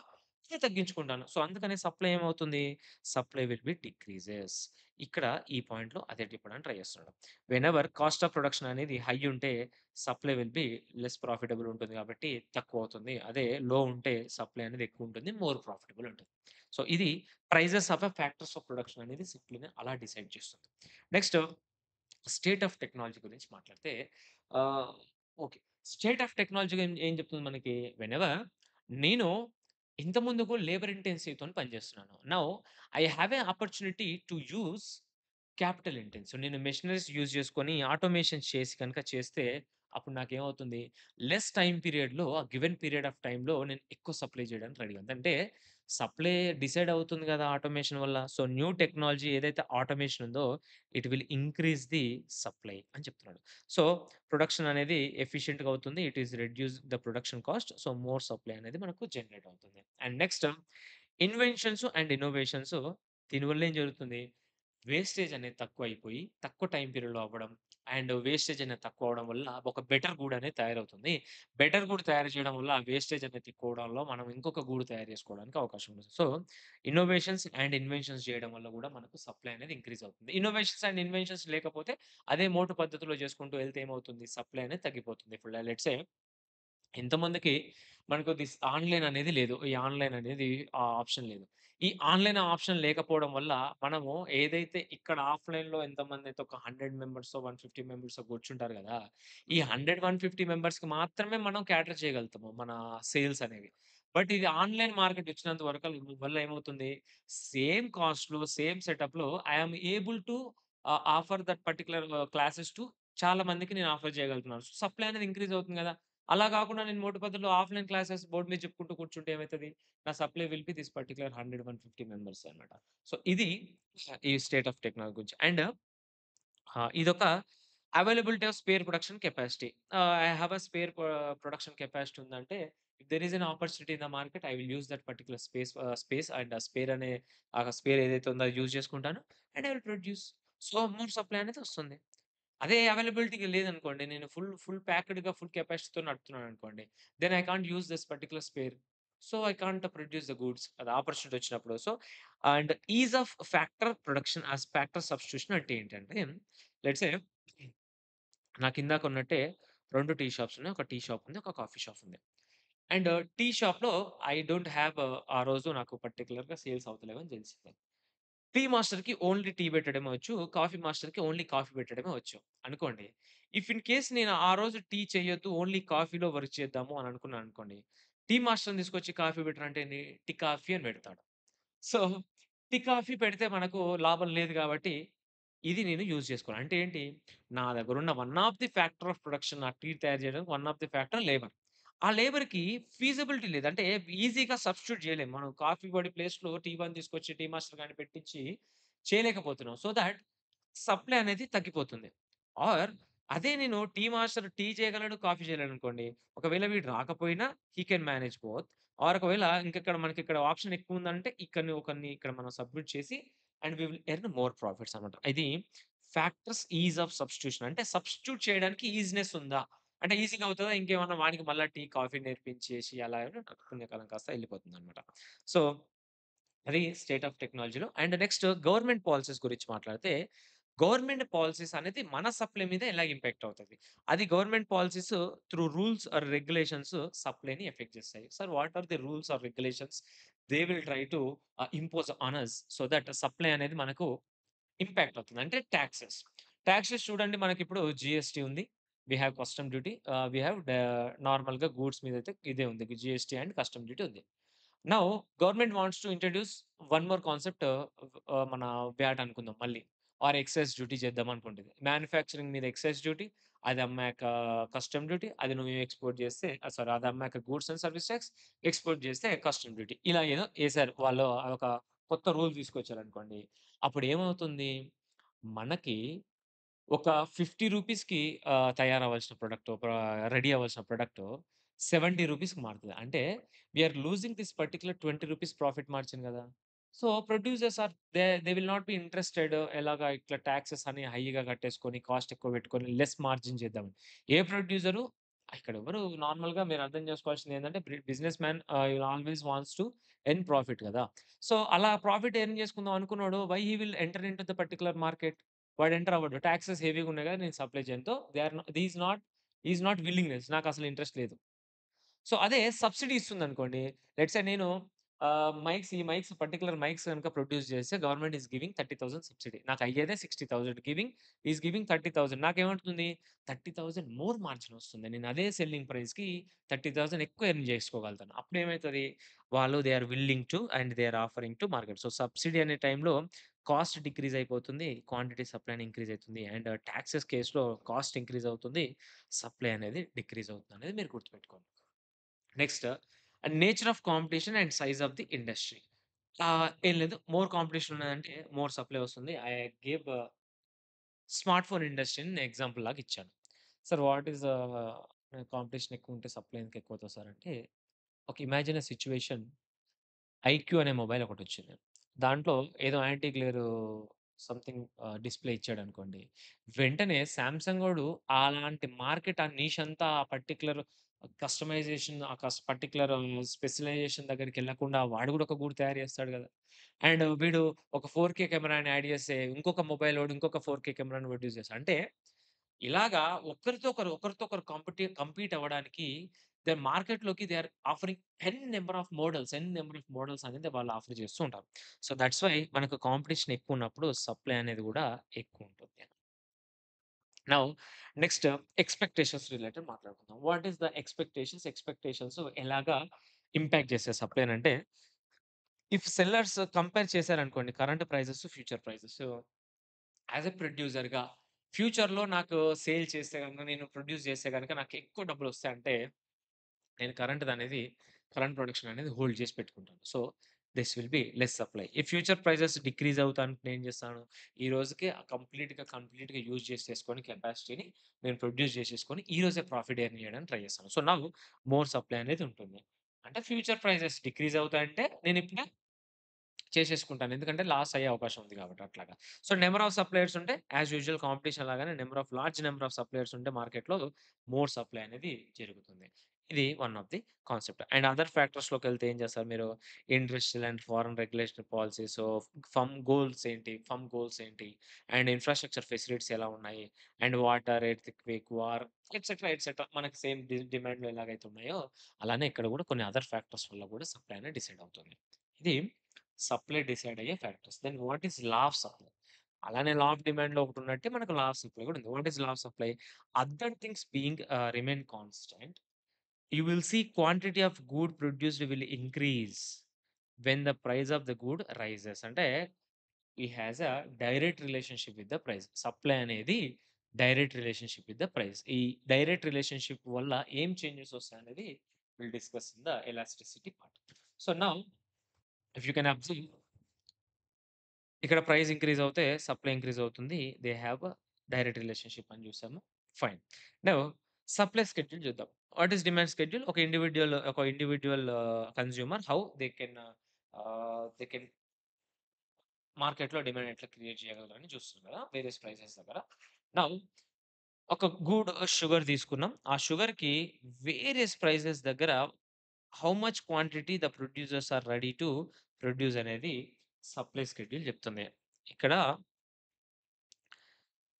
అది తగ్గించుకుంటాను. సో అందుకనే సప్లై ఏమవుతుంది? Supply will be decreases. ఇక్కడ ఈ పాయింట్‌లో అదే చెప్పడానికి ట్రై చేస్తున్నాడు. వెనెవర్ కాస్ట్ ఆఫ్ ప్రొడక్షన్ అనేది హై ఉంటే supply will be less profitable ఉంటుంది కాబట్టి తక్కువవుతుంది. అదే లో ఉంటే సప్లై అనేది ఎక్కువుంటుంది. మోర్ ప్రాఫిటబుల్ ఉంటుంది. సో, ఇది prices of a factors of production అనేది సింప్లీ‌గా అలా డిసైడ్ చేస్తుంది. నెక్స్ట్ స్టేట్ ఆఫ్ టెక్నాలజీ గురించి మాట్లాడితే ఆహ్, ఓకే. స్టేట్ ఆఫ్ టెక్నాలజీ ఏం చెప్తుంది మనకి? వెనెవర్ నేను ఇంతకుముందుకు లేబర్ ఇంటెన్సివ్‌తోని పనిచేస్తున్నాను. Now I have a opportunity to use capital intensive. నేను మెషినరీస్ యూజ్ చేసుకొని ఆటోమేషన్ చేసి గనుక చేస్తే అప్పుడు నాకేమవుతుంది? లెస్ టైమ్ పీరియడ్‌లో ఆ గివెన్ పీరియడ్ ఆఫ్ టైమ్‌లో నేను ఎక్కువ సప్లై చేయడానికి రెడీగా ఉంది. అంటే సప్లై డిసైడ్ అవుతుంది గదా! ఆటోమేషన్ వల్ల. సో, న్యూ టెక్నాలజీ ఏదైతే ఆటోమేషన్ ఉందో it will increase the supply అని చెప్తున్నాడు. సో, ప్రొడక్షన్ అనేది ఎఫిషియెంట్‌గా అవుతుంది. It is reduce the production cost. So, more supply అనేది మనకు జనరేట్ అవుతుంది. And next inventions and innovations దీనివల్ల ఏం జరుగుతుంది? వేస్టేజ్ అనేది తక్కువైపోయి, తక్కువ టైమ్ పీరియడ్‌లో అవ్వడం. అండ్ వేస్టేజ్ అనేది తక్కువ అవ్వడం వల్ల ఒక బెటర్ గూడ్ అనేది తయారవుతుంది. బెటర్ గూడ్ తయారు చేయడం వల్ల ఆ వేస్టేజ్ అనేది ఎక్కువ అవ్వడంలో మనం ఇంకొక గూడు తయారు చేసుకోవడానికి అవకాశం ఉంటుంది. సో, ఇన్నోవేషన్స్ అండ్ ఇన్వెన్షన్స్ చేయడం వల్ల గూడా మనకు సప్లై అనేది ఇంక్రీజ్ అవుతుంది. ఇన్నోవేషన్స్ అండ్ ఇన్వెన్షన్స్ లేకపోతే అదే మోటు పద్ధతిలో చేసుకుంటూ వెళ్తే ఏమవుతుంది? సప్లై అనేది తగ్గిపోతుంది. ఇప్పుడు లెట్స్ సే ఇంతమందికి మనకు ఆన్‌లైన్ అనేది లేదు. ఈ ఆన్‌లైన్ అనేది ఆప్షన్ లేదు. ఈ ఆన్‌లైన్ ఆప్షన్ లేకపోవడం వల్ల మనము ఏదైతే ఇక్కడ ఆఫ్‌లైన్‌లో ఎంతమందైతే ఒక 100 మెంబర్సో, 150 మెంబర్సో కూర్చుంటారు గదా! ఈ 100, 150 మెంబర్స్‌కి మాత్రమే మనం క్యాటర్ చేయగలుగుతాము. మన సేల్స్ అనేవి. బట్ ఇది ఆన్‌లైన్ మార్కెట్ వచ్చినంత వల్ల ఏమవుతుంది? సేమ్ కాస్ట్‌లో, సేమ్ సెటప్‌లో I am able to offer that particular classes to చాలా మందికి నేను ఆఫర్ చేయగలుగుతున్నాను. సప్లై అనేది ఇంక్రీజ్ అవుతుంది గదా! అలా గాకుండా నేను మోటు పద్ధతిలో ఆఫ్‌లైన్ క్లాసెస్ బోర్డ్ మీద చెప్పుకుంటూ కూర్చుంటే ఏమైతది? నా supply will be this particular 100, 150 members అన్నమాట. సో, ఇది ఈ స్టేట్ ఆఫ్ టెక్నాలజీ గురించి. అండ్ ఇదొక availability of spare production capacity. I have a spare production capacity ఉందంటే, if there is an opportunity in the market I will use that particular space and ఆ spare అనే ఆ spare ఏదైతే ఉందో అది use చేసుకుంటాను. And I will produce. So, more supply అనేది వస్తుంది. అదే అవైలబిలిటీ‌గా లేదనుకోండి. నేను ఫుల్ ప్యాక్డ్‌గా ఫుల్ కెపాసిటీతో నడుపుతున్నాననుకోండి. Then I can't use this particular spare. So, I can't produce the goods. అది ఆపర్చునిటీ వచ్చినప్పుడు. So, and ease of factor production as factor substitution అంటే ఏంటంటే, లెట్స్ సే నాకిందాకున్నట్టే 2 టీ షాప్స్ ఉన్నాయి. ఒక టీ షాప్ ఉంది. ఒక కాఫీ షాప్ ఉంది. అండ్ టీ షాప్‌లో ఐ డోంట్ హావ్ ఆ రోజు నాకు పర్టిక్యులర్‌గా సేల్స్ అవుతలేవని తెలిసింది. టీ మాస్టర్‌కి ఓన్లీ టీ పెట్టడమే వచ్చు. కాఫీ మాస్టర్‌కి ఓన్లీ కాఫీ పెట్టడమే వచ్చు అనుకోండి. ఇఫ్ ఇన్ కేస్ నేను ఆ రోజు టీ చేయొద్దు. ఓన్లీ కాఫీలో వర్క్ చేద్దాము అని అనుకున్నాననుకోండి. టీ మాస్టర్‌ని తీసుకొచ్చి కాఫీ పెట్టరంటే ఏంది? టీ కాఫీ అని పెడతాడు. సో, టీ, కాఫీ పెడితే మనకు లాభం లేదు గాబట్టి, ఇది నేను యూజ్ చేసుకోను. అంటే ఏంటి? నా దగ్గరున్న one of the factor of production ఆ టీ తయారు చేయడానికి one of the factor labour. ఆ లేబర్‌కి ఫీజిబిలిటీ లేదు. అంటే ఈజీగా సబ్స్టిట్యూట్ చేయలేము. మనం కాఫీ పొడి ప్లేస్‌లో టీ వన్ తీసుకొచ్చి టీ మాస్టర్ గాని పెట్టించి చేయలేకపోతున్నాం. సో థాట్ సప్లై అనేది తగ్గిపోతుంది. ఆర్ అదే నేను టీ మాస్టర్ టీ చేయగలడు, కాఫీ చేయలేడనుకోండి. ఒకవేళ వీడు రాకపోయినా he can manage both. Or ఒకవేళ మనకిక్కడ ఆప్షన్ ఎక్కువుందంటే ఒకరిని ఇక్కడ మనం సబ్మిట్ చేసి and we will earn more profits అన్నమాట. ఇది ఫ్యాక్టర్స్ ఈజ్ ఆఫ్ సబ్స్టిట్యూషన్. అంటే సబ్స్టిట్యూట్ చేయడానికి ఈజీనెస్ ఉందా? అంటే ఈజీగా అవుతదా? ఇంకేమన్నా వానికి మళ్ళా టీ, కాఫీ నేర్పించేసి అలా పుణ్యకాలం కాస్త ఎళ్ళిపోతుందన్నమాట. సో అది స్టేట్ ఆఫ్ టెక్నాలజీలో. అండ్ నెక్స్ట్ గవర్నమెంట్ పాలిసీస్ గురించి మాట్లాడితే, గవర్నమెంట్ పాలిసీస్ అనేది మన సప్లై మీద ఎలా ఇంపాక్ట్ అవుతది? అది government policies through rules or regulations సప్లైని ఎఫెక్ట్ చేస్తాయి. Sir what are the rules or regulations they will try to impose on us so that supply అనేది మనకు ఇంపాక్ట్ అవుతుంది. అంటే టాక్సెస్. టాక్సెస్ చూడండి మనకిప్పుడు జీఎస్టీ ఉంది. We have custom duty. We have నార్మల్‌గా గూడ్స్ మీదైతే ఇదే ఉంది. జీఎస్టీ అండ్ కస్టమ్ డ్యూటీ ఉంది. Now government wants to introduce one more concept మన వ్యాట్ అనుకుందాం మళ్ళీ. ఆర్ ఎక్సైజ్ డ్యూటీ చేద్దాం అనుకుంటుంది. మ్యానుఫ్యాక్చరింగ్ మీద ఎక్సైజ్ డ్యూటీ, అది అమ్మాక కస్టమ్ డ్యూటీ, అది నువ్వు ఎక్స్‌పోర్ట్ చేస్తే సారీ అది అమ్మాక goods and service tax, export చేస్తే కస్టమ్ డ్యూటీ. ఇలా ఏదో ఏసారు. వాళ్ళు అదొక కొత్త రూల్ తీసుకొచ్చారనుకోండి. అప్పుడేమవుతుంది? మనకి ఒక 50 రూపీస్‌కి తయారవ్వాల్సిన ప్రొడక్ట్ రెడీ అవ్వాల్సిన ప్రొడక్ట్ 70 రూపీస్‌కి మారుతది. అంటే we are losing this particular 20 rupees profit margin గదా! So, producers are they will not be interested ఎలాగా ఇట్లా టాక్సెస్ అని హైగా కట్టేసుకొని, కాస్ట్ ఎక్కువ పెట్టుకొని, లెస్ మార్జిన్ చేద్దామని. ఏ ప్రొడ్యూసరు ఇక్కడ ఎవరు నార్మల్‌గా మీరు అర్థం చేసుకోవాల్సింది ఏందంటే business man will always wants to earn profit గదా! సో, అలా ప్రాఫిట్ ఎర్న్ చేసుకుందాం అనుకున్నోడు why he will enter into the particular market? వాడు ఎంటర్ అవ్వడు. టాక్సెస్ హెవీగా ఉన్నాయి కదా! నేను సప్లై చేయను. They are the is not willingness నాకసలు ఇంట్రెస్ట్ లేదు. సో, అదే సబ్సిడీ ఇస్తుందనుకోండి. లెట్స్ సే నేను ఈ మైక్స్ పర్టిక్యులర్ మైక్స్ గనుక ప్రొడ్యూస్ చేస్తే గవర్నమెంట్ ఈస్ గివింగ్ 30,000 సబ్సిడీ. నాకు అయ్యేదే 60,000 గివింగ్ 30,000 నాకేమవుతుంది? 30,000 మోర్ మార్జిన్ వస్తుంది. నేను అదే సెల్లింగ్ ప్రైస్‌కి 30,000 ఎక్కువ ఎర్న్ చేసుకోగలుగుతాను. అప్పుడేమైతది? వాళ్ళు they are willing to and they are offering to market. So, subsidy అనే టైంలో కాస్ట్ డిక్రీజ్ అయిపోతుంది. క్వాంటిటీ సప్లైని ఇంక్రీజ్ అయితుంది. అండ్ టాక్సెస్ కేస్‌లో కాస్ట్ ఇంక్రీజ్ అవుతుంది. సప్లై అనేది డిక్రీజ్ అవుతుందనేది మీరు గుర్తుపెట్టుకోండి. Next nature of competition and size of the industry. ఏం లేదు మోర్ కాంపిటీషన్ ఉన్నదంటే మోర్ సప్లై వస్తుంది. ఐ గేవ్ స్మార్ట్ ఫోన్ ఇండస్ట్రీని ఎగ్జాంపుల్ లాగా ఇచ్చాను. సార్ వాట్ ఈస్ కాంపిటీషన్ ఎక్కువుంటే సప్లై ఎందుకు ఎక్కువవుతది సార్ అంటే, ఒక ఇమాజిన్ ఎ సిట్యుయేషన్ ఐక్యూ అనే మొబైల్ ఒకటొచ్చింది. దాంట్లో ఏదో యాంటీ గ్లేర్ సంథింగ్ డిస్‌ప్లే ఇచ్చాడనుకోండి. వెంటనే సామ్‌సంగోడు అలాంటి మార్కెట్ ఆ నీష్ అంతా ఆ పర్టిక్యులర్ కస్టమైజేషన్ ఆ పర్టిక్యులర్ స్పెషలైజేషన్ దగ్గరికెళ్ళకుండా వాడు గూడా ఒక గూడు తయారు చేస్తాడు గదా! అండ్ వీడు ఒక 4కే కెమెరాని యాడ్ చేస్తే ఇంకొక మొబైలోడు ఇంకొక 4కే కెమెరాని ప్రొడ్యూస్ చేస్తాడు. అంటే ఇలాగా ఒకరితో ఒకరు కంపీట్ అవ్వడానికి మార్కెట్‌లోకి they are offering N number of models అనేది వాళ్ళు ఆఫర్ చేస్తూ ఉంటారు. సో, థాట్స్ వై మనకు కాంపిటీషన్ ఎక్కువున్నప్పుడు సప్లై అనేది గూడా ఎక్కువుంటుంది. నౌ నెక్స్ట్ ఎక్స్‌పెక్టేషన్స్ రిలేటెడ్ మాట్లాడుకుందాం. వాట్ ఈస్ ద ఎక్స్‌పెక్టేషన్స్ ఎలాగా ఇంపాక్ట్ చేస్తాయి సప్లైనంటే, ఇఫ్ సెల్లర్స్ కంపేర్ చేశారనుకోండి current prices, future prices as a ప్రొడ్యూసర్‌గా ఫ్యూచర్‌లో నాకు సేల్ చేస్తే గనుక నేను ప్రొడ్యూస్ చేస్తే గనుక నాకు ఎక్కువ డబ్బులొస్తాయంటే నేను కరెంట్ ప్రొడక్షన్ అనేది హోల్డ్ చేసి పెట్టుకుంటాను. So, this will be less supply. ఈ ఫ్యూచర్ ప్రైజెస్ డిక్రీజ్ అవుతా అనుకుంటే ఏం చేస్తాను, ఈ రోజుకి కంప్లీట్‌గా యూజ్ చేసేసుకొని కెపాసిటీని నేను ప్రొడ్యూస్ చేసేసుకొని ఈ రోజే ప్రాఫిట్ ఎర్న్ చేయడానికి ట్రై చేస్తాను. సో, నౌ మోర్ సప్లై అనేది ఉంటుంది. అంటే ఫ్యూచర్ ప్రైజెస్ డిక్రీజ్ అవుతాయంటే నేనిప్పుడే చేసేసుకుంటాను. ఎందుకంటే లాస్ అయ్యే అవకాశం ఉంది కాబట్టి అట్లాగా. సో, నంబర్ ఆఫ్ సప్లయర్స్ ఉంటే యాస్ యూజువల్ కాంపిటీషన్ లాగానే లార్జ్ నంబర్ ఆఫ్ సప్లయర్స్ ఉంటే మార్కెట్‌లో మోర్ సప్లై అనేది జరుగుతుంది. ఇది one of the concept. And other ఫ్యాక్టర్స్‌లోకెళ్తే ఏం చేస్తారు మీరు? Industrial and foreign regulatory policies, firm goals ఏంటి? అండ్ ఇన్‌ఫ్రాస్ట్రక్చర్ ఫెసిలిటీస్ ఎలా ఉన్నాయి? And water, earthquake, war etcetera మనకి సేమ్ డిమాండ్‌లు ఎలాగైతే ఉన్నాయో అలానే ఇక్కడ కూడా కొన్ని అదర్ ఫ్యాక్టర్స్ వల్ల కూడా సప్లై అనేది డిసైడ్ అవుతుంది. ఇది సప్లై డిసైడ్ అయ్యే factors. Then what is law of supply? అలానే లా ఆఫ్ డిమాండ్‌లో ఒకటున్నట్టే మనకు లా ఆఫ్ సప్లై కూడా ఉంది. What is law of supply? Other things being remain constant, you will see quantity of good produced will increase when the price of the good rises. అంటే ఈ has a direct relationship with the price. Supply అనేది direct relationship with the price. ఈ direct relationship వల్ల ఏం changes వస్తాయనేది will discuss in the elasticity part. So, now if you can observe ఇక్కడ price increase అవుతే supply increase అవుతుంది. They have a direct relationship అని చూసాము. ఫైన్. నౌ సప్లై స్కెడ్యూల్ చూద్దాం. What is demand schedule? ఒక individual consumer how they can మార్కెట్‌లో demand ఎట్లా create చేయగలరని చూస్తున్నాం కదా! వేరియస్ ప్రైసెస్ దగ్గర. నౌ ఒక షుగర్ తీసుకున్నాం. ఆ షుగర్‌కి వేరియస్ ప్రైసెస్ దగ్గర how much quantity the producers are ready to produce అనేది సప్లై స్కెడ్యూల్ చెప్తుంది. ఇక్కడ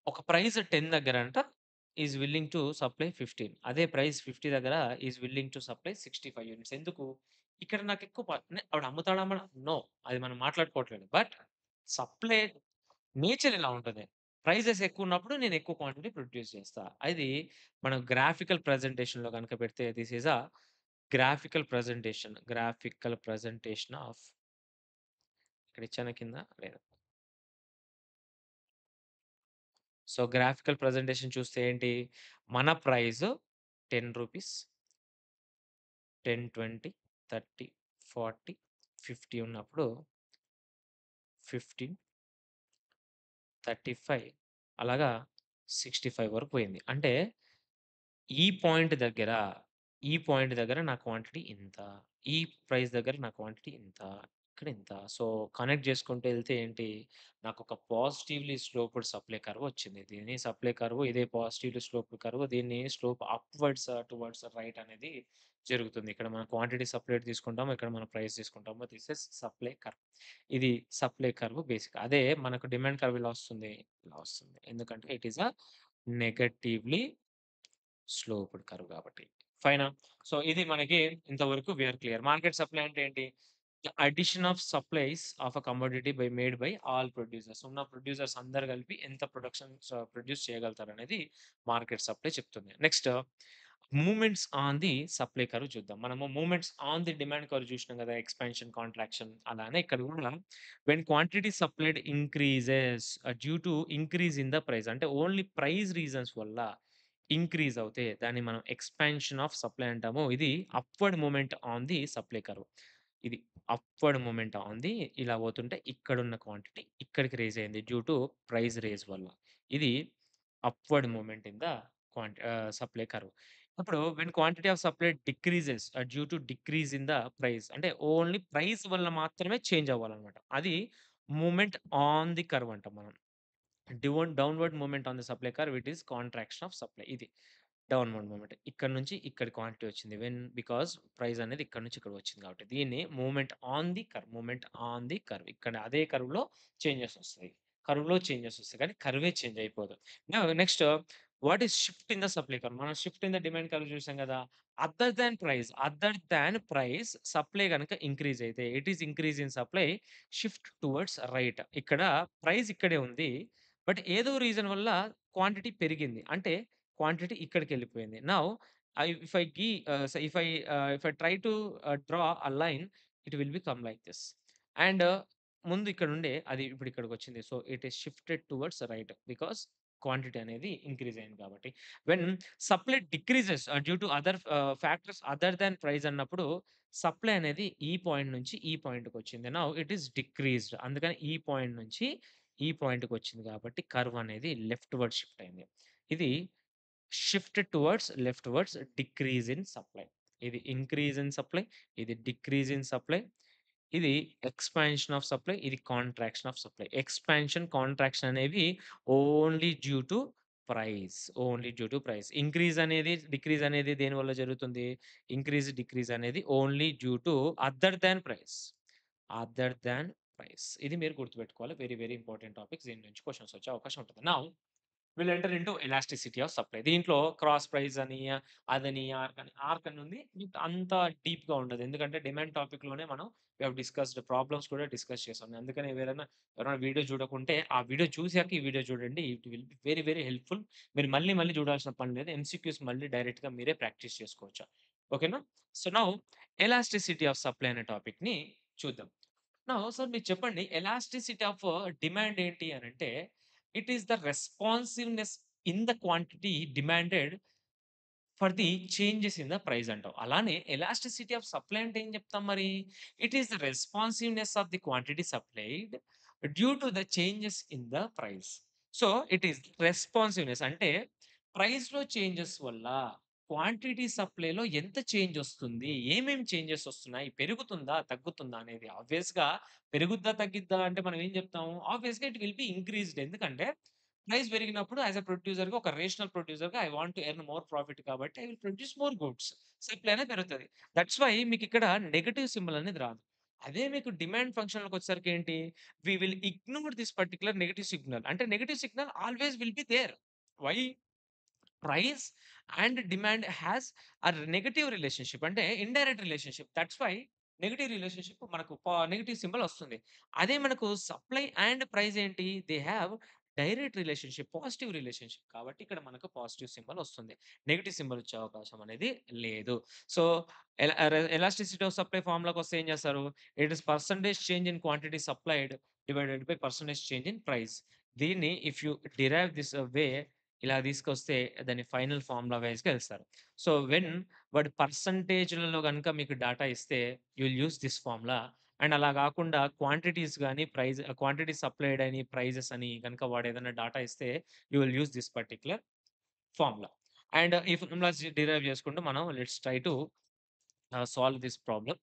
ఒక ప్రైస్ 10 దగ్గరంట విల్లింగ్ టు సప్లై 15. అదే ప్రైస్ 50 దగ్గర విల్లింగ్ టు సప్లై 65 యూనిట్స్. ఎందుకు? ఇక్కడ నాకెక్కువ ఆవిడ అమ్ముతాడా? నో. అది మనం మాట్లాడుకోవట్లేదు. బట్ సప్లై నేచర్ ఇలా ఉంటది. ప్రైజెస్ ఎక్కువున్నప్పుడు నేను ఎక్కువ క్వాంటిటీ ప్రొడ్యూస్ చేస్తా. అది మనం గ్రాఫికల్ ప్రెజెంటేషన్‌లో గనుక పెడితే this is a graphical presentation of ఇక్కడ ఇచ్చానా కింద? లేదు. సో, గ్రాఫికల్ ప్రెజెంటేషన్ చూస్తే ఏంటి? మన ప్రైస్ రూ. 10, 10, 20, 30, 40, 50 ఉన్నప్పుడు 15, 35 అలాగా 65 వరకు పోయింది. అంటే ఈ పాయింట్ దగ్గర, ఈ పాయింట్ దగ్గర నా క్వాంటిటీ ఇంత. ఈ ప్రైస్ దగ్గర నా క్వాంటిటీ ఇంత. ఇక్కడ ఇంత. సో, కనెక్ట్ చేసుకుంటూ ఎళ్తే ఏంటి, నాకొక పాజిటివ్‌లీ స్లోప్డ్ సప్లై కర్వ్ వచ్చింది. దీని సప్లై కర్వ్, ఇదే పాజిటివ్‌లీ స్లోప్డ్ కర్వ్. దీన్ని స్లోప్ అప్‌వర్డ్స్ టువర్డ్స్ రైట్ అనేది జరుగుతుంది. ఇక్కడ మనం క్వాంటిటీ సపరేట్ తీసుకుంటాము. ఇక్కడ మనం ప్రైస్ తీసుకుంటాము. This is supply curve. ఇది సప్లై కర్వ్ బేసిక్. అదే మనకు డిమాండ్ కర్వ్ ఎలా వస్తుంది? ఇలా వస్తుంది. ఎందుకంటే ఇట్ ఈస్ ఎ నెగెటివ్‌లీ స్లోప్డ్ కర్వ్ కాబట్టి. ఫైనా? సో, ఇది మనకి ఇంతవరకు క్లియర్. మార్కెట్ సప్లై అంటే ఏంటి? The addition of supplies of a commodity made by all producers. ఉన్న ప్రొడ్యూసర్స్ అందరూ కలిపి ఎంత ప్రొడ్యూస్ చేయగలుగుతారనేది మార్కెట్ సప్లై చెప్తుంది. Next movements on the supply curve చూద్దాం. మనము movements on the demand curve చూసినాం కదా! ఎక్స్‌పాన్షన్, కాంట్రాక్షన్ అలానే ఇక్కడ కూడా when quantity supplied increases due to increase in the price అంటే ఓన్లీ ప్రైస్ రీజన్స్ వల్ల ఇంక్రీజ్ అవుతే దాన్ని మనం ఎక్స్‌పాన్షన్ ఆఫ్ సప్లై అంటాము. ఇది upward movement on the supply curve. ఇది అప్‌వర్డ్ మూవ్‌మెంట్ ఆన్ ది ఇలా పోతుంటే ఇక్కడున్న క్వాంటిటీ ఇక్కడికి రైజ్ అయింది డ్యూ టు ప్రైస్ రైజ్ వల్ల. ఇది upward movement in the supply curve. ఇప్పుడు when quantity of supply decreases due to decrease in the price అంటే ఓన్లీ ప్రైస్ వల్ల మాత్రమే చేంజ్ అవ్వాలన్నమాట. అది మూవ్‌మెంట్ ఆన్ ది కర్వ్ అంటాం మనం. Downward movement on the supply curve it is contraction of supply. ఇది downward movement. ఇక్కడి నుంచి ఇక్కడి క్వాంటిటీ వచ్చింది. బికాజ్ ప్రైస్ అనేది ఇక్కడి నుంచి ఇక్కడికి వచ్చింది కాబట్టి. దీన్ని మూవ్‌మెంట్ ఆన్ ది కర్వ్. ఇక్కడ అదే కర్వ్‌లో చేంజెస్ వస్తాయి. కర్వ్‌లో చేంజెస్ వస్తాయి. కానీ కర్వే చేంజ్ అయిపోదు. Next what is shift in the supply curve? మనం shift in the demand curve చూసాం కదా! అదర్ థాన్ ప్రైస్ సప్లై గనుక ఇంక్రీజ్ అయితే it is increase in supply shift towards right. ఇక్కడ ప్రైస్ ఇక్కడే ఉంది. బట్ ఏదో రీజన్ వల్ల క్వాంటిటీ పెరిగింది. అంటే క్వాంటిటీ ఇక్కడికెళ్ళిపోయింది. నౌ ఇఫ్ ఐ గి if I try to draw a line it will become like this. And ముందు ఇక్కడుండే అది ఇప్పుడు ఇక్కడికొచ్చింది. So, it is shifted towards right because quantity అనేది ఇంక్రీజ్ అయింది కాబట్టి. When supply decreases due to other factors other than price అన్నప్పుడు supply అనేది ఈ పాయింట్ నుంచి ఈ పాయింట్‌కొచ్చింది. Now it is decreased. అందుకని ఈ పాయింట్ నుంచి ఈ పాయింట్‌కొచ్చింది కాబట్టి కర్వ్ అనేది లెఫ్ట్‌వర్డ్ షిఫ్ట్ అయింది. ఇది shifted towards leftwards decrease in supply. ఇది ఇంక్రీజ్ ఇన్ సప్లై. ఇది డిక్రీజ్ ఇన్ సప్లై. ఇది ఎక్స్‌పాన్షన్ ఆఫ్ సప్లై. ఇది contraction of supply. Expansion, contraction అనేవి only due to price. Only due to price. Increase అనేది, decrease అనేది దేనివల్ల జరుగుతుంది? ఇంక్రీజ్, డిక్రీజ్ అనేది only due to other than price. Other than price. ఇది మీరు గుర్తుపెట్టుకోవాలి. Very, very important topics. దీని నుంచి క్వెషన్స్ వచ్చే అవకాశం ఉంటుంది. Now will enter into elasticity of supply. దీంట్లో క్రాస్ ప్రైస్ అని, అదని, ఆర్క్ అని ఉంది. అంత డీప్‌గా ఉండదు. ఎందుకంటే డిమాండ్ టాపిక్‌లోనే మనం వి హావ్ డిస్కస్డ్ ప్రాబ్లమ్స్ కూడా డిస్కస్ చేసాం. అందుకని ఎవరైనా వీడియో చూడకుంటే ఆ వీడియో చూసాక ఈ వీడియో చూడండి. It will be very, very helpful. మీరు మళ్ళీ, మళ్ళీ చూడాల్సిన పని లేదు. ఎంసీక్యూస్ మళ్ళీ డైరెక్ట్‌గా మీరే ప్రాక్టీస్ చేసుకోవచ్చు. ఓకేనా? So, now elasticity of supply అనే టాపిక్‌ని చూద్దాం. సార్ మీరు చెప్పండి ఎలాస్టిసిటీ ఆఫ్ డిమాండ్ ఏంటి అనంటే, it is the responsiveness in the quantity demanded for the changes in the price అంటాం. అలానే ఎలాస్టిసిటీ ఆఫ్ సప్లై అంటే ఏం చెప్తాం మరి? It is the responsiveness of the quantity supplied due to the changes in the price. So, it is responsiveness అంటే ప్రైస్‌లో changes వల్ల quantity సప్లైలో ఎంత చేంజ్ ఒస్తుంది? ఏమేం చేంజెస్ ఒస్తున్నాయి? పెరుగుతుందా? తగ్గుతుందా? అనేది ఆబ్వియస్‌గా పెరుగుద్దా? తగ్గిద్దా? అంటే మనం ఏం చెప్తాము? ఆబ్వియస్‌గా ఇట్ విల్ బి ఇంక్రీజ్డ్. ఎందుకంటే ప్రైస్ పెరిగినప్పుడు యాస్ ఎ ప్రొడ్యూసర్‌గా ఒక రేషనల్ ప్రొడ్యూసర్‌గా I want to earn more profit కాబట్టి I will produce more goods. Supply అనేది పెరుగుతది. దట్స్ వై మీకిక్కడ నెగెటివ్ సింబల్ అనేది రాదు. అదే మీకు డిమాండ్ ఫంక్షన్‌లోకొచ్చేసరికి ఏంటి? We will ignore this particular negative signal. అంటే negative signal always will be there. Why? Price and demand has a negative relationship. అంటే indirect relationship. That's why negative relationship మనకు నెగెటివ్ సింబల్ వస్తుంది. అదే మనకు సప్లై అండ్ ప్రైస్ ఏంటి? They have direct relationship, positive relationship. కాబట్టి ఇక్కడ మనకు positive symbol వస్తుంది. నెగెటివ్ సింబల్ వచ్చే అవకాశం అనేది లేదు. సో, ఎలాస్టిసిటీ ఆఫ్ సప్లై ఫార్ములాకొస్తే ఏం చేస్తారు? It is percentage change in quantity supplied divided by percentage change in price. దీన్ని if you derive this way ఇలా తీసుకొస్తే దాన్ని ఫైనల్ ఫార్ములా వైస్‌గా ఎస్తారు. సో, వాడు పర్సెంటేజ్‌లలో గనుక మీకు డాటా ఇస్తే you will use this formula. And అలా గాకుండా క్వాంటిటీస్ గాని, క్వాంటిటీ సప్లైడ్ అని, ప్రైజెస్ అని గనుక వాడేదైనా డాటా ఇస్తే you will use this particular formula. And ఈ ఫార్ములాస్ డిరైవ్ చేసుకుంటూ మనం let's try to solve this problem.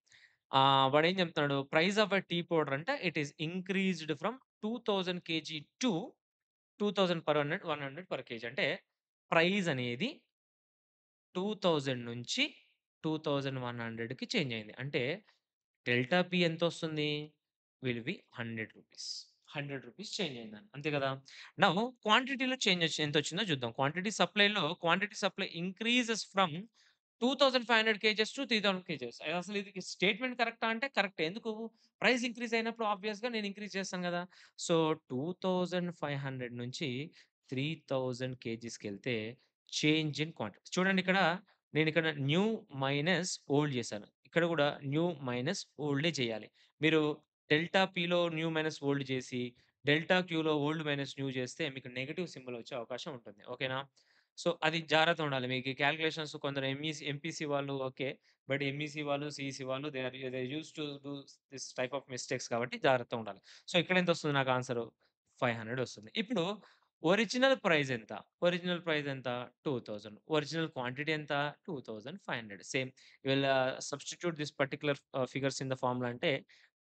వాడేం చెప్తున్నాడు? Price of a tea powder అంటే it is increased from 2000 kg to 2000 per 100 per kg. అంటే ప్రైస్ అనేది 2000 నుంచి 2100కి చేంజ్ అయింది. అంటే డెల్టా పి ఎంతొస్తుంది? విల్ బి రూ. 100 రూపీస్ చేంజ్ అయిందండి. అంతే కదా! నౌ క్వాంటిటీలో చేంజ్ ఎంతొచ్చిందో చూద్దాం. Quantity supply increases from 2500 kgs to 3000 kgs. అసలు ఇది స్టేట్‌మెంట్ కరెక్టా అంటే కరెక్టే. ఎందుకు? ప్రైస్ ఇంక్రీజ్ అయినప్పుడు ఆబ్వియస్‌గా నేను ఇంక్రీజ్ చేస్తాను గదా! సో, 2500 నుంచి 3000 కేజీస్‌కెళ్తే చేంజ్ ఇన్ క్వాంటిటీ. చూడండి ఇక్కడ నేనిక్కడ న్యూ మైనస్ ఓల్డ్ చేశాను. ఇక్కడ గూడా న్యూ మైనస్ ఓల్డే చేయాలి. మీరు డెల్టా పిలో న్యూ మైనస్ ఓల్డ్ చేసి, డెల్టా క్యూలో ఓల్డ్ మైనస్ న్యూ చేస్తే మీకు నెగెటివ్ సింబల్ వచ్చే అవకాశం ఉంటుంది. ఓకేనా? సో, అది జాగ్రత్తగా ఉండాలి. మీకు ఈ కాలిక్యులేషన్స్ కొందరు ఎంపీసీ వాళ్ళు ఓకే. బట్ ఎంఈసీ వాళ్ళు, సీఈసీ వాళ్ళు they used to do this type of mistakes కాబట్టి జాగ్రత్తగా ఉండాలి. సో, ఇక్కడ ఎంతొస్తుంది నాకు ఆన్సరు? 500 వస్తుంది. ఇప్పుడు ఒరిజినల్ ప్రైస్ ఎంత? ఒరిజినల్ ప్రైస్ ఎంత? 2000. ఒరిజినల్ క్వాంటిటీ ఎంత? 2500. Same. You will substitute this particular figures in the formula అంటే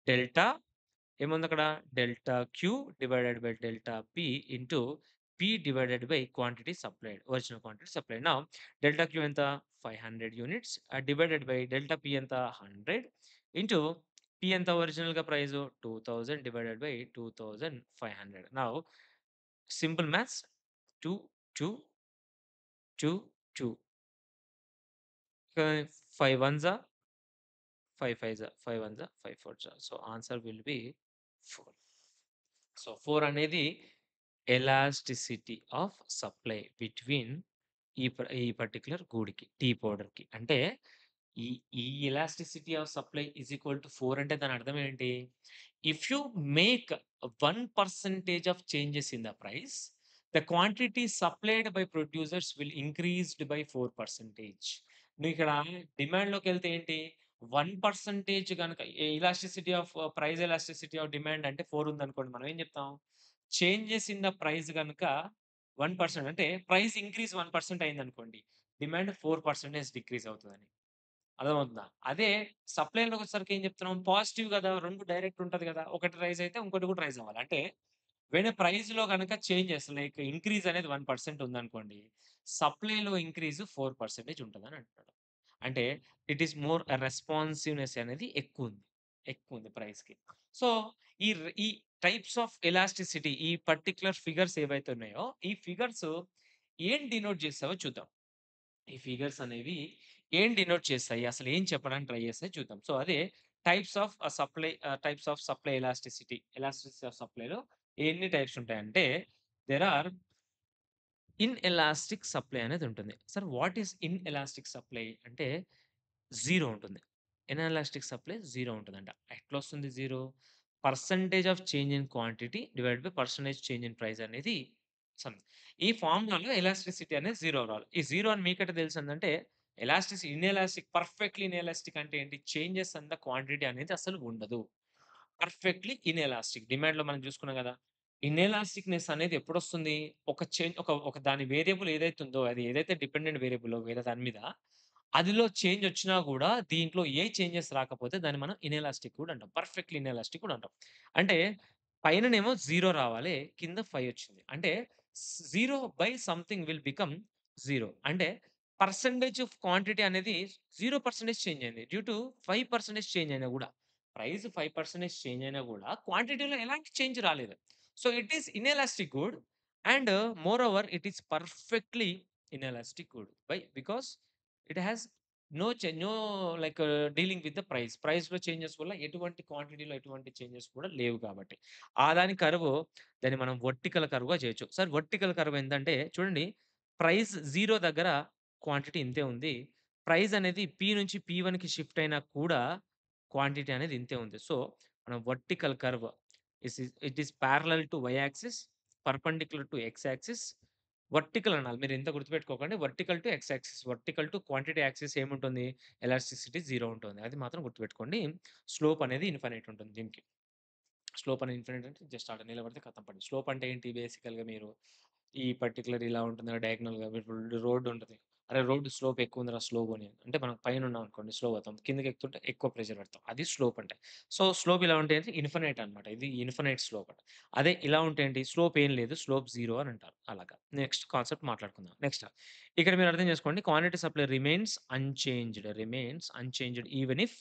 డెల్టా ఏముందక్కడ? Delta Q divided by delta P into P divided by quantity supplied. Original quantity supplied. Now delta Q ఎంత? 500 units divided by delta P ఎంత? 100 into P ఎంత ఒరిజినల్‌గా price? 2000 divided by 2500. Now simple maths 2, 2, 2, 2. 5 ones are 5 5s are 5 ones are 5 fours are. So answer will be 4. So 4 అనేది elasticity of supply between ఈ particular గూడ్‌కి, tea పౌడర్‌కి. అంటే ఈ ఈ elasticity of supply is equal to 4 అంటే దాని అర్థం ఏంటి? If you make 1% of changes in the price, the quantity supplied by producers will increased by 4%. నువ్విక్కడ డిమాండ్‌లోకెళ్తే ఏంటి? 1% గనక elasticity of price elasticity of demand అంటే 4 ఉందనుకోండి. మనం ఏం చెప్తాం? చేంజెస్ ఇన్ ద ప్రైస్ గనక 1% అంటే ప్రైస్ ఇంక్రీజ్ 1% అయిందనుకోండి. డిమాండ్ 4% డిక్రీజ్ అవుతదని. అర్థమవుతుందా? అదే సప్లైలోకొచ్చేసరికి ఏం చెప్తున్నాం? పాజిటివ్ గదా! 2 డైరెక్ట్ ఉంటది గదా! ఒకటి రైజ్ అయితే ఇంకోటి కూడా రైజ్ అవ్వాలి. అంటే వెన్ ప్రైస్‌లో గనక చేంజెస్ లైక్ ఇంక్రీజ్ అనేది 1% ఉందనుకోండి. సప్లైలో ఇంక్రీజ్ 4% ఉంటదని అంటున్నాడు. అంటే ఇట్ ఈస్ మోర్ రెస్పాన్సివ్‌నెస్ అనేది ఎక్కువుంది. ఎక్కువుంది ప్రైస్‌కి. సో, ఈ టైప్స్ ఆఫ్ ఎలాస్టిసిటీ ఈ పర్టిక్యులర్ ఫిగర్స్ ఏవైతే ఉన్నాయో, ఈ ఫిగర్స్ ఏం డినోట్ చేస్తావో చూద్దాం. ఈ ఫిగర్స్ అనేవి ఏం డినోట్ చేస్తాయి? అసలు ఏం చెప్పడానికి ట్రై చేస్తాయి చూద్దాం. సో, అదే types of supply elasticity. Elasticity of సప్లైలో ఎన్ని టైప్స్ ఉంటాయంటే, దేర్ ఆర్ ఇన్‌ఎలాస్టిక్ సప్లై అనేది ఉంటుంది. Sir what is inelastic supply అంటే 0 ఉంటుంది. ఇన్‌ఎలాస్టిక్ సప్లై 0 ఉంటదంట. ఎట్లొస్తుంది 0? Percentage of change in quantity divided by percentage change in price అనేది సమ్. ఈ ఫార్ములాలో ఎలాస్టిసిటీ అనేది 0 రావాలి. ఈ 0 అని మీకెట్ట తెలిసిందంటే పర్ఫెక్ట్‌లీ ఇన్‌ఎలాస్టిక్ అంటే ఏంటి? చేంజెస్ ఇన్ ద క్వాంటిటీ అనేది అసలు ఉండదు. Perfectly inelastic. డిమాండ్‌లో మనం చూసుకున్నాం గదా! ఇన్‌ఎలాస్టిక్‌నెస్ అనేది ఎప్పుడొస్తుంది? ఒక చేంజ్ ఒక ఒక దాని వేరియబుల్ ఏదైతే ఉందో, అది ఏదైతే డిపెండెంట్ వేరియబులో వేరే దాని మీద, అదిలో చేంజ్ వచ్చినా గూడా దీంట్లో ఏ చేంజెస్ రాకపోతే దాన్ని మనం ఇన్‌ఎలాస్టిక్ కూడా అంటాం. పర్ఫెక్ట్‌లీ ఇన్‌ఎలాస్టిక్ కూడా అంటాం. అంటే పైననేమో 0 రావాలి. కింద 5 వచ్చింది. అంటే 0 బై సంథింగ్ విల్ బికమ్ 0. అంటే పర్సెంటేజ్ ఆఫ్ క్వాంటిటీ అనేది 0% చేంజ్ అయింది. డ్యూ టు 5% చేంజ్ అయినా గూడా. ప్రైస్ 5% చేంజ్ అయినా గూడా క్వాంటిటీలో ఎలాంటి చేంజ్ రాలేదు. So, it is inelastic good and moreover it is perfectly inelastic good. Why? Because it has no like dealing with the price. ప్రైస్‌లో చేంజెస్ వల్ల ఎటువంటి క్వాంటిటీలో ఎటువంటి చేంజెస్ కూడా లేవు కాబట్టి. దాని కర్వ్ దాన్ని మనం వర్టికల్ కర్వ్‌గా చేయొచ్చు. సార్ వర్టికల్ కర్వ్ ఎంతంటే చూడండి ప్రైస్ 0 దగ్గర క్వాంటిటీ ఇంతే ఉంది. ప్రైస్ అనేది పి నుంచి పి1కి షిఫ్ట్ అయినా కూడా క్వాంటిటీ అనేది ఇంతే ఉంది. సో, మనం vertical curve it is parallel to Y axis, perpendicular to X axis, vertical అనాలి. మీరు ఇంత గుర్తుపెట్టుకోకండి. Vertical to X axis. Vertical to quantity axis ఏముంటుంది? ఎలాస్టిసిటీ 0 ఉంటుంది. అది మాత్రం గుర్తుపెట్టుకోండి. స్లోప్ అనేది ఇన్ఫినైట్ ఉంటుంది దీనికి. స్లోప్ అనేది ఇన్ఫినిట్ అంటే జస్ట్ ఆడ నిలబడితే ఖతం పడింది. స్లోప్ అంటే ఏంటి? బేసికల్‌గా మీరు ఈ పర్టిక్యులర్ ఇలా ఉంటుంది డయాగ్నల్‌గా ఇప్పుడు రోడ్ ఉంటది. అరే! రోడ్ స్లోప్ ఎక్కువుందిరా స్లో పోనీ అని. అంటే మనం పైన ఉన్నాం అనుకోండి స్లో పోతాం. కిందకి ఎక్కుతుంటే ఎక్కువ ప్రెషర్ పెడతాం. అది స్లోప్ అంటే. సో, స్లోప్ ఇలా ఉంటే ఏంటి? ఇన్ఫినైట్ అనమాట. ఇది ఇన్ఫినైట్ స్లోప్ అంట. అదే ఇలా ఉంటే ఏంటి? స్లోప్ ఏం లేదు. స్లోప్ 0 అని అంటారు. అలాగా. నెక్స్ట్ కాన్సెప్ట్ మాట్లాడుకుందాం. నెక్స్ట్ ఇక్కడ మీరు అర్థం చేసుకోండి. Quantity supply remains unchanged even if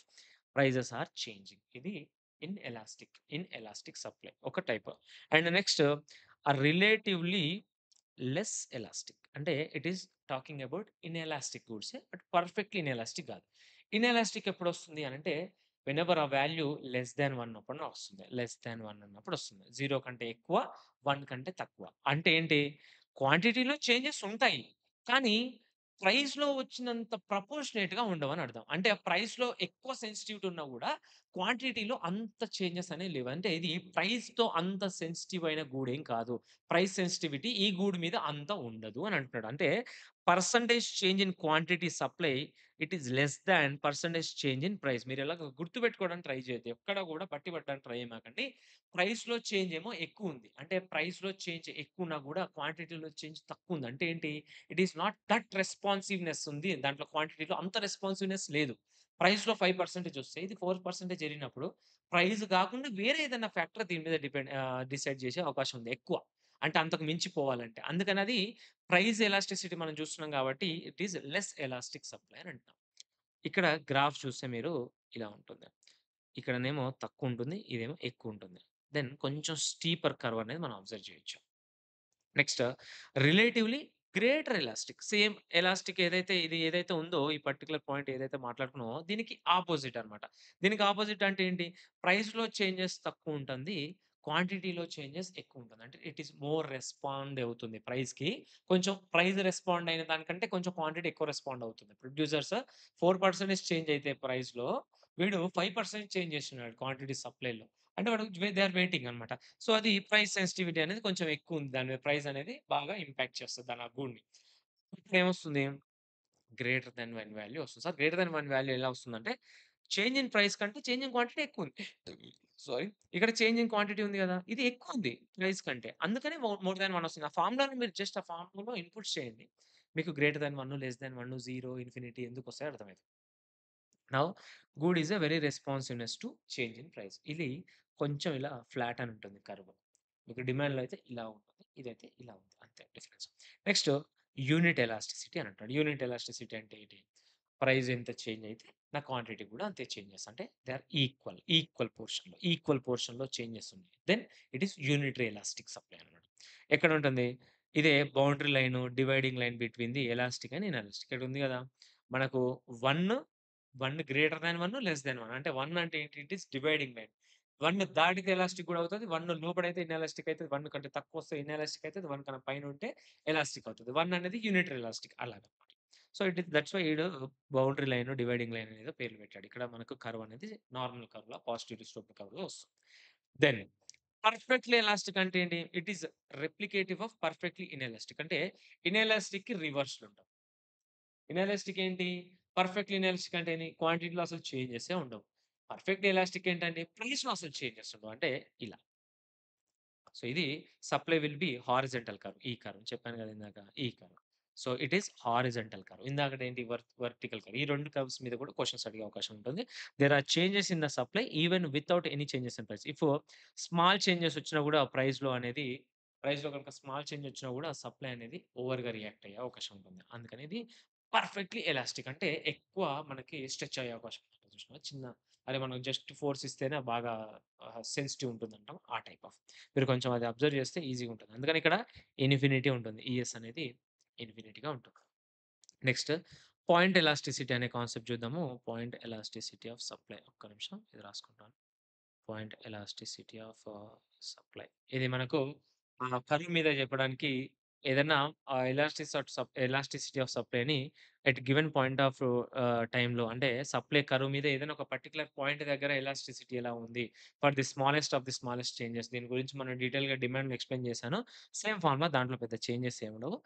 prices are changing. ఇది ఇన్‌ఎలాస్టిక్ సప్లై ఒక type. And next relatively less elastic. అంటే it is talking about inelastic గూడ్సే. బట్ పర్ఫెక్ట్‌లీ ఇన్‌ఎలాస్టిక్ గాదు. ఇన్‌ఎలాస్టిక్ ఎప్పుడొస్తుంది అనంటే వెనెవర్ ఆ వాల్యూ లెస్ థాన్ 1 అప్పుడు వస్తుంది. లెస్ థాన్ 1 అన్నప్పుడు వస్తుంది. 0 కంటే ఎక్కువ, 1 కంటే తక్కువ. అంటే ఏంటి? క్వాంటిటీలో చేంజెస్ ఉంటాయి. కానీ ప్రైస్‌లో వచ్చినంత ప్రపోర్షనేట్‌గా ఉండవని అర్థం. అంటే ప్రైస్‌లో ఎక్కువ సెన్సిటివిటీ ఉన్నా గూడా క్వాంటిటీలో అంత చేంజెస్ అనేవి లేవు. అంటే ఇది ప్రైస్‌తో అంత సెన్సిటివ్ అయిన గూడేం కాదు. ప్రైస్ సెన్సిటివిటీ ఈ గూడ్ మీద అంత ఉండదు అని అంటున్నాడు. అంటే percentage change in quantity supply it is less than percentage change in price. మీరు ఇలాగ గుర్తుపెట్టుకోవడానికి ట్రై చేయొద్దు. ఎక్కడ కూడా బట్టి పట్టడానికి ట్రై చేయమాకండి. ప్రైస్‌లో చేంజ్ ఏమో ఎక్కువుంది. అంటే ప్రైస్‌లో చేంజ్ ఎక్కువున్నా గూడా క్వాంటిటీలో చేంజ్ తక్కువుంది. అంటే ఏంటి? It is not that responsiveness ఉంది. దాంట్లో క్వాంటిటీలో అంత రెస్పాన్సివ్‌నెస్ లేదు. ప్రైస్‌లో 5% వస్తే ఇది 4% జరిగినప్పుడు ప్రైస్ గాకుండా వేరే ఏదైనా ఫ్యాక్టర్ దీని మీద డిసైడ్ చేసే అవకాశం ఉంది ఎక్కువ. అంటే అంతకు మించి పోవాలంటే. అందుకని అది ప్రైస్ ఎలాస్టిసిటీ మనం చూస్తున్నాం కాబట్టి it is less elastic supply అని అంటాం. ఇక్కడ గ్రాఫ్ చూస్తే మీరు ఇలా ఉంటుంది. ఇక్కడనేమో తక్కువుంటుంది. ఇదేమో ఎక్కువుంటుంది. దెన్ కొంచెం స్టీపర్ కర్వ్ అనేది మనం అబ్జర్వ్ చేయొచ్చు. Next relatively greater elastic. Same elastic ఏదైతే ఉందో ఈ పర్టిక్యులర్ పాయింట్ ఏదైతే మాట్లాడుకున్నామో దీనికి అపోజిట్ అన్నమాట. దీనికి అపోజిట్ అంటే ఏంటి? ప్రైస్‌లో చేంజెస్ తక్కువుంటుంది. క్వాంటిటీలో చేంజెస్ ఎక్కువుంటుంది. అంటే ఇట్ ఈస్ మోర్ రెస్పాండ్ అవుతుంది ప్రైస్‌కి. కొంచెం ప్రైస్ రెస్పాండ్ అయిన దానికంటే కొంచెం క్వాంటిటీ ఎక్కువ రెస్పాండ్ అవుతుంది. ప్రొడ్యూసర్స్ 4% చేంజ్ అయితే ప్రైస్‌లో వీడు 5% చేంజ్ చేస్తున్నాడు క్వాంటిటీ సప్లైలో. అంటే వాడు దే ఆర్ వెయిటింగ్ అన్నమాట. సో, అది ప్రైస్ సెన్సిటివిటీ అనేది కొంచెం ఎక్కువుంది. దాని మీద ప్రైస్ అనేది బాగా ఇంపాక్ట్ చేస్తది దాని ఆ గూడ్‌ని. ఇప్పుడేమొస్తుంది? గ్రేటర్ థాన్ 1 వాల్యూ వస్తుంది. సార్ గ్రేటర్ థాన్ 1 వాల్యూ ఎలా వస్తుందంటే, చేంజ్ ఇన్ ప్రైస్ కంటే చేంజ్ ఇన్ క్వాంటిటీ ఎక్కువుంది. సారీ. ఇక్కడ చేంజ్ ఇన్ క్వాంటిటీ ఉంది గదా! ఇది ఎక్కువుంది ప్రైస్ కంటే. అందుకనే మోర్ థాన్ 1 వస్తుంది. ఆ ఫార్ములాని మీరు జస్ట్ ఆ ఫార్ములాలో ఇన్‌పుట్స్ చేయండి. మీకు greater than 1, less than 1, 0, infinity ఎందుకొస్తాయో అర్థమైతది. Now good is a very responsiveness to change in price. ఇది కొంచెం ఇలా ఫ్లాట్ అని ఉంటుంది కర్వ్. మీకు డిమాండ్‌లో అయితే ఇలా ఉంటుంది. ఇదైతే ఇలా ఉంది. అంతే డిఫరెన్స్. నెక్స్ట్ యూనిట్ ఎలాస్టిసిటీ అని అంటాడు. యూనిట్ ఎలాస్టిసిటీ అంటే ఏంటి? ప్రైస్ ఎంత చేంజ్ అయితే నా క్వాంటిటీ కూడా అంతే చేంజెస్. అంటే దే ఆర్ ఈక్వల్ పోర్షన్‌లో చేంజెస్ ఉన్నాయి. Then it is unitary elastic supply అన్నమాట. ఎక్కడ ఉంటుంది? ఇదే boundary line, dividing line between the elastic and inelastic. ఇక్కడ ఉంది గదా! మనకు 1 గ్రేటర్ థాన్ 1, లెస్ థాన్ 1. అంటే 1 అంటే ఏంటి? It is dividing line. 1 దాటితే ఎలాస్టిక్ గూడా అవుతది. 1 లోపడైతే ఇన్ఎలాస్టిక్ అయితది. 1 కంటే తక్కువొస్తే ఇన్ఎలాస్టిక్ అయితది. 1 కన్నా పైనుంటే ఎలాస్టిక్ అవుతది. 1 అనేది యూనిటరీ ఎలాస్టిక్ అలాగనమాట. సో, దట్స్ వై ఈడు బౌండరీ లైన్, డివైడింగ్ లైన్ అనేదో పేర్లు పెట్టాడు. ఇక్కడ మనకు కర్వ్ అనేది నార్మల్ కర్వ్‌లా పాజిటివ్ స్లోప్ కర్వ్‌లో వస్తుంది. దెన్ పర్ఫెక్ట్‌లీ ఎలాస్టిక్ అంటే ఏంటి? It is replicative of perfectly inelastic. అంటే ఇన్ఎలాస్టిక్‌కి రివర్స్‌లో ఉంటది. ఇనెలాస్టిక్ ఏంటి? పర్ఫెక్ట్‌లీ ఇనెలాస్టిక్ అంటే ఏంది? క్వాంటిటీలో అసలు చేంజెసే ఉండవు. పర్ఫెక్ట్ ఎలాస్టిక్ ఏంటంటే ప్రైస్‌లో అసలు చేంజెస్ ఉండవు. అంటే ఇలా. సో, ఇది supply will be horizontal curve. ఈ కర్వ్ చెప్పాను కదా ఇందాక ఈ curve. So, it is horizontal curve. ఇందాకటేంటి వర్టికల్ కర్వ్. ఈ 2 కర్వ్స్ మీద కూడా క్వెషన్స్ అడిగే అవకాశం ఉంటుంది. There are changes in the supply even without any changes in price. If small changes వచ్చినా కూడా ప్రైస్‌లో గనుక స్మాల్ చేంజ్ వచ్చినా కూడా సప్లై అనేది ఓవర్‌గా రియాక్ట్ అయ్యే అవకాశం ఉంటుంది. అందుకని ఇది పర్ఫెక్ట్‌లీ ఎలాస్టిక్. అంటే ఎక్కువ మనకి స్ట్రెచ్ అయ్యే అవకాశం ఉంటుంది చూసినావా? అదే మనం జస్ట్ ఫోర్స్ ఇస్తేనే బాగా సెన్సిటివ్ ఉంటుందంటాం. ఆ టైప్ ఆఫ్. మీరు కొంచెం అది అబ్జర్వ్ చేస్తే ఈజీగా ఉంటుంది. అందుకని ఇక్కడ ఇన్ఫినిటీ ఉంటుంది. ఈఎస్ అనేది ఇన్ఫినిటీగా ఉంటుంది. నెక్స్ట్ పాయింట్ ఎలాస్టిసిటీ అనే కాన్సెప్ట్ చూద్దాము. Point elasticity of supply. ఒక్క నిమిషం ఇది రాసుకుంటాను. Point elasticity of supply. ఇది మనకు కర్వ్ మీద చెప్పడానికి ఏదన్నా ఎలాస్టిసిటీ ఆఫ్ సప్లైని ఎట్ గివెన్ పాయింట్ ఆఫ్ టైమ్‌లో అంటే సప్లై కర్వ్ మీద ఏదైనా ఒక పర్టిక్యులర్ పాయింట్ దగ్గర ఎలాస్టిసిటీ ఎలా ఉంది for the smallest of the smallest changes. దీని గురించి మనం డీటెయిల్‌గా డిమాండ్‌లో ఎక్స్‌ప్లెయిన్ చేశాను. సేమ్ ఫార్ములా దాంట్లో పెద్ద చేంజెస్ ఏమి ఉండవు.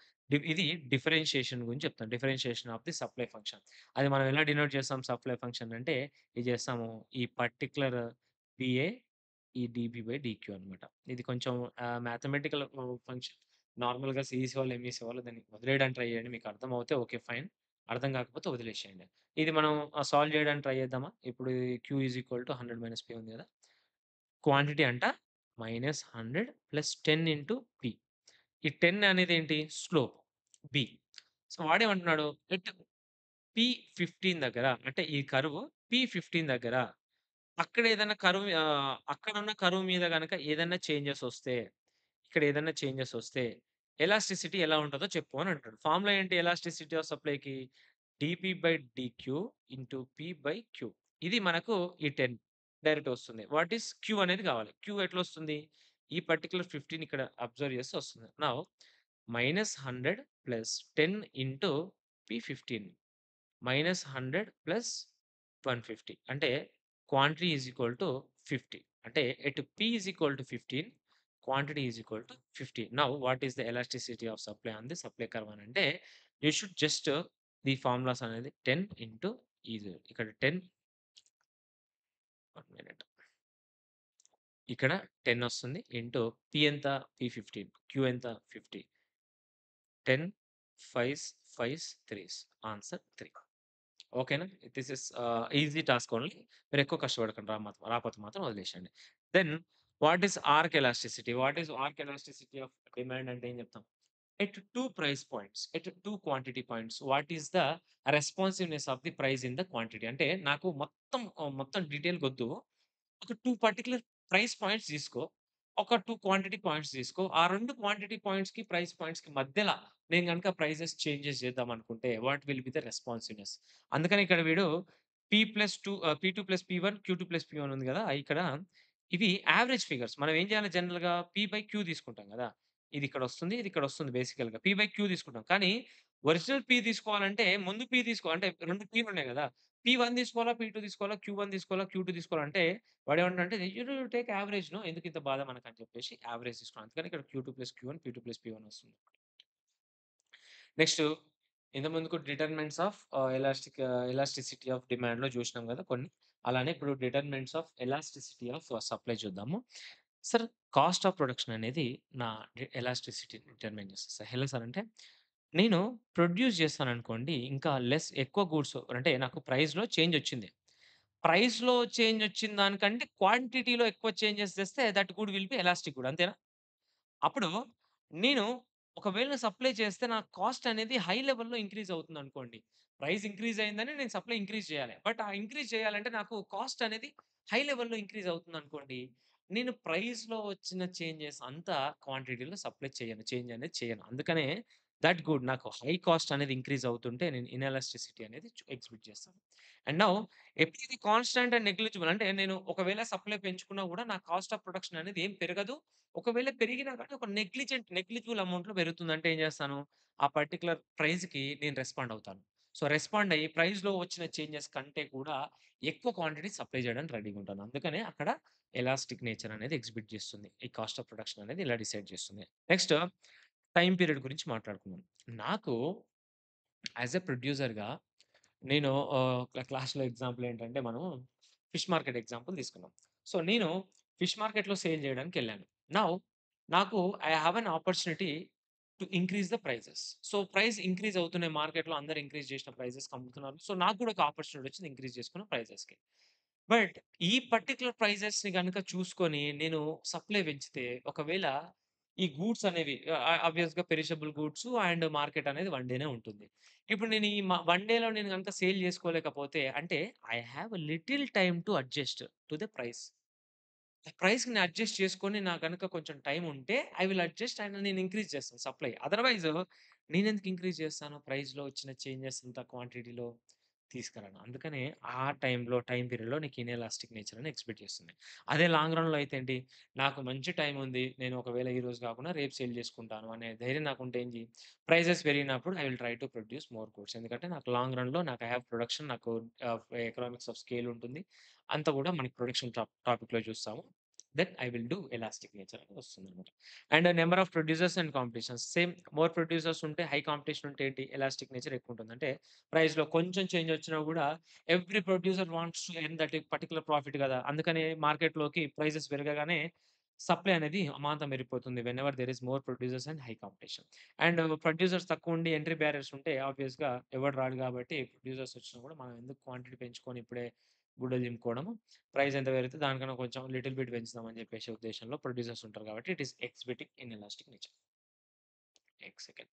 ఇది డిఫరెన్షియేషన్ గురించి చెప్తాను. Differentiation of the supply function. అది మనం ఎలా డినోట్ చేస్తాం సప్లై ఫంక్షన్ అంటే ఇది చేస్తాము. ఈ పర్టిక్యులర్ పిఏ ఈ డీబీ బై డీక్యూ అనమాట. ఇది కొంచెం మ్యాథమెటికల్ ఫంక్షన్. నార్మల్‌గా సీఈసీ వాళ్ళు, ఎంఈసీ వాళ్ళు దాన్ని వదిలేయడానికి ట్రై చేయండి. మీకు అర్థమవుతే ఓకే ఫైన్. అర్థం కాకపోతే వదిలేసేయండి. ఇది మనం సాల్వ్ చేయడానికి ట్రై చేద్దామా? ఇప్పుడు Q is equal to 100 - P ఉంది కదా! క్వాంటిటీ అంట -100 + 10 ఇంటూ పి. ఈ 10 అనేది ఏంటి? Slope B. సో, వాడేమంటున్నాడు? ఎట్ పి15 దగ్గర అంటే ఈ కర్వ్ పి15 దగ్గర అక్కడున్న కర్వ్ మీద గనక ఏదన్నా చేంజెస్ వస్తే, ఇక్కడ ఏదన్నా చేంజెస్ వస్తే, ఎలాస్టిసిటీ ఎలా ఉంటదో చెప్పు అని అంటాడు. ఫార్ములా ఏంటి ఎలాస్టిసిటీ ఆఫ్ సప్లైకి? డీపీ/డీక్యూ ఇంటూ పి/క్యూ. ఇది మనకు ఈ 10 డైరెక్ట్ వస్తుంది. వాట్ ఈస్ క్యూ అనేది కావాలి. క్యూ ఎట్లొస్తుంది? ఈ పర్టిక్యులర్ 15 ఇక్కడ అబ్జర్వ్ చేస్తే వస్తుంది. నౌ -100 + 10 ఇంటూ పి15 -100 + 150 అంటే క్వాంటిటీ ఈజ్ ఈక్వల్ టు 50. అంటే at P is equal to 15, quantity is equal to 50. Now what is the elasticity of supply on the supply curve అని అంటే you should just the formulas అనేది 10 into ఇక్కడ 10 1 minute. ఇక్కడ 10 వస్తుంది. Into P ఎంత? P15. Q ఎంత? 50. 10 5s 5s 3s answer 3. ఓకేనా? This is easy task only. మీరెక్కువ కష్టపడకండి రాపోతే మాత్రం వదిలేసేయండి. Then what is arc elasticity? What is arc elasticity of demand అంటే ఏం చెప్తాం? At 2 price points, at 2 quantity points, what is the responsiveness of the price in the quantity. అంటే నాకు మొత్తం డీటెయిల్‌గొద్దు. ఒక 2 పర్టిక్యులర్ ప్రైస్ పాయింట్స్ తీసుకో. ఒక 2 క్వాంటిటీ పాయింట్స్ తీసుకో. ఆ 2 క్వాంటిటీ పాయింట్స్‌కి, ప్రైస్ పాయింట్స్‌కి మధ్యల నేను గనక ప్రైజెస్ చేంజెస్ చేద్దామనుకుంటే what will be the responsiveness. అందుకని ఇక్కడ వీడు P2+P1, Q2+P1 ఉంది గదా! ఇక్కడ ఇవి యావరేజ్ ఫిగర్స్. మనం ఏం చేయాలి జనరల్‌గా P/Q తీసుకుంటాం గదా! ఇది ఇక్కడొస్తుంది. ఇది ఇక్కడొస్తుంది బేసికల్‌గా. P/Q తీసుకుంటాం. కానీ ఒరిజినల్ P తీసుకోవాలంటే ముందు P తీసుకో అంటే 2 P'లున్నాయి గదా! P1 తీసుకోవాలా? P2 తీసుకోవాలా? Q1 తీసుకోవాలా? Q2 తీసుకోవాలంటే వాడేమంటాడంటే యూ టేక్ యావరేజ్ ఎందుకింత బాధ మనకని చెప్పేసి యావరేజ్ తీసుకున్నాం. అందుకని ఇక్కడ Q2+Q1, P2+P1 వస్తుంది. నెక్స్ట్ ఇంతకుముందుకు డిటర్మినెంట్స్ ఆఫ్ ఎలాస్టిసిటీ ఆఫ్ డిమాండ్‌లో చూసినాం గదా! కొన్ని. అలానే ఇప్పుడు determinants of elasticity of supply చూద్దాము. సార్ కాస్ట్ ఆఫ్ ప్రొడక్షన్ అనేది నా ఎలాస్టిసిటీని డిటర్మైన్ చేస్తది సార్. ఎలా సార్ అంటే నేను ప్రొడ్యూస్ చేస్తాననుకోండి ఇంకా ఎక్కువ గూడ్స్ అంటే నాకు ప్రైస్‌లో చేంజ్ వచ్చింది. ప్రైస్‌లో చేంజ్ వచ్చిన దానికంటే క్వాంటిటీలో ఎక్కువ చేంజెస్ తెస్తే that good will be elastic good అంతేనా? అప్పుడు నేను ఒకవేళ సప్లై చేస్తే నా కాస్ట్ అనేది హై లెవెల్‌లో ఇంక్రీజ్ అవుతుందనుకోండి. ప్రైస్ ఇంక్రీజ్ అయిందని నేను సప్లై ఇంక్రీజ్ చేయాలి. బట్ ఆ ఇంక్రీజ్ చేయాలంటే నాకు కాస్ట్ అనేది హై లెవెల్‌లో ఇంక్రీజ్ అవుతుందనుకోండి. నేను ప్రైస్‌లో వచ్చిన చేంజెస్ అంతా క్వాంటిటీలో సప్లై చేయను. చేంజ్ అనేది చేయను. అందుకనే దట్ గుడ్ నాకు హై కాస్ట్ అనేది ఇంక్రీజ్ అవుతుంటే నేను ఇన్‌ఎలాస్టిసిటీ అనేది ఎగ్జిబిట్ చేస్తాను. అండ్ నౌ ఎప్పుడైతే కాన్స్టాంట్ అండ్ నెగ్లిజిబుల్ అంటే నేను ఒకవేళ సప్లై పెంచుకున్నా కూడా నా కాస్ట్ ఆఫ్ ప్రొడక్షన్ అనేది ఏం పెరగదు. ఒకవేళ పెరిగినా గాని ఒక నెగ్లిజిబుల్ అమౌంట్‌లో పెరుగుతుందంటే ఏం చేస్తాను? ఆ పర్టిక్యులర్ ప్రైస్‌కి నేను రెస్పాండ్ అవుతాను. సో, రెస్పాండ్ అయ్యి ప్రైస్‌లో వచ్చిన చేంజెస్ కంటే కూడా ఎక్కువ క్వాంటిటీ సప్లై చేయడానికి రెడీగా ఉంటాను. అందుకనే అక్కడ ఎలాస్టిక్ నేచర్ అనేది ఎగ్జిబిట్ చేస్తుంది. ఈ కాస్ట్ ఆఫ్ ప్రొడక్షన్ అనేది ఇలా డిసైడ్ చేస్తుంది. నెక్స్ట్ టైమ్ పీరియడ్ గురించి మాట్లాడుకుందాం. నాకు యాస్ ఎ ప్రొడ్యూసర్‌గా నేను క్లాస్‌లో ఎగ్జాంపుల్ ఏంటంటే మనం ఫిష్ మార్కెట్ ఎగ్జాంపుల్ తీసుకుందాం. సో, నేను ఫిష్ మార్కెట్‌లో సేల్ చేయడానికెళ్ళాను. నౌ నాకు I have an opportunity to increase the prices. So, price increase అవుతున్నాయి మార్కెట్‌లో అందరూ ఇంక్రీజ్ చేసిన ప్రైజెస్‌కి అమ్ముతున్నారు. సో, నాకు కూడా ఒక ఆపర్చునిటీ వచ్చింది ఇంక్రీజ్ చేసుకున్న ప్రైజెస్‌కి. బట్ ఈ పర్టిక్యులర్ ప్రైజెస్‌ని గనుక చూసుకొని నేను సప్లై పెంచితే ఒకవేళ ఈ గూడ్స్ అనేవి ఆబ్వియస్‌గా పెరిషబుల్ గూడ్స్ అండ్ మార్కెట్ అనేది వన్ డేనే ఉంటుంది. ఇప్పుడు నేను ఈ వన్ డేలో నేను గనుక సేల్ చేసుకోలేకపోతే అంటే I have little time to adjust to the price. ఆ ప్రైస్‌కి నేను అడ్జస్ట్ చేసుకొని నాకు గనుక కొంచెం టైమ్ ఉంటే ఐ విల్ అడ్జస్ట్ అండ్ నేను ఇంక్రీజ్ చేస్తాను సప్లై. అదర్‌వైస్ నేనెందుకు ఇంక్రీజ్ చేస్తాను ప్రైస్‌లో వచ్చిన చేంజెస్ అంతా క్వాంటిటీలో తీసుకురాను. అందుకనే ఆ టైమ్ పీరియడ్‌లో నీకు ఇనెలాస్టిక్ నేచర్ అని ఎక్స్‌పెక్ట్ చేస్తుంది. అదే లాంగ్ రన్‌లో అయితే ఏంటి, నాకు మంచి టైమ్ ఉంది. నేను ఒకవేళ ఈరోజు కాకుండా రేపు సేల్ చేసుకుంటాను అనే ధైర్యం నాకుంటే ఏంటి, ప్రైజెస్ పెరిగినప్పుడు I will try to produce more goods. ఎందుకంటే నాకు లాంగ్ రన్‌లో నాకు ఐ హావ్ ప్రొడక్షన్ నాకు ఎకనామిక్స్ ఆఫ్ స్కేల్ ఉంటుంది. అంతా కూడా మనకి ప్రొడక్షన్ టాపిక్‌లో చూస్తాము. Then I will do elastic nature అని వస్తుందన్నమాట. And number of producers and competitions same more producers ఉంటే హై కాంపిటీషన్ ఉంటే ఏంటి ఎలాస్టిక్ నేచర్ ఎక్కువ ఉంటుంది. అంటే ప్రైస్‌లో కొంచెం చేంజ్ వచ్చినా గూడా every producer wants to earn that particular profit గదా! అందుకనే మార్కెట్‌లోకి ప్రైజెస్ పెరగగానే సప్లై అనేది అమాంతం పెరిగిపోతుంది. Whenever there is more producers and high competition. And producers తక్కువుండి ఎంట్రీ బారియర్స్ ఉంటే ఆబ్వియస్‌గా ఎవడు రాడు గాబట్టి ప్రొడ్యూసర్స్ వచ్చినా గూడా మనం ఎందుకు క్వాంటిటీ పెంచుకొని ఇప్పుడే గుడ్డలు చింపుకోవడము. ప్రైస్ ఎంత పెరిగితే దానికన్నా కొంచెం లిటిల్ బిట్ పెంచుదాం అని చెప్పేసి ఉద్దేశంలో ప్రొడ్యూసర్స్ ఉంటారు కాబట్టి it is exhibiting inelastic nature. Second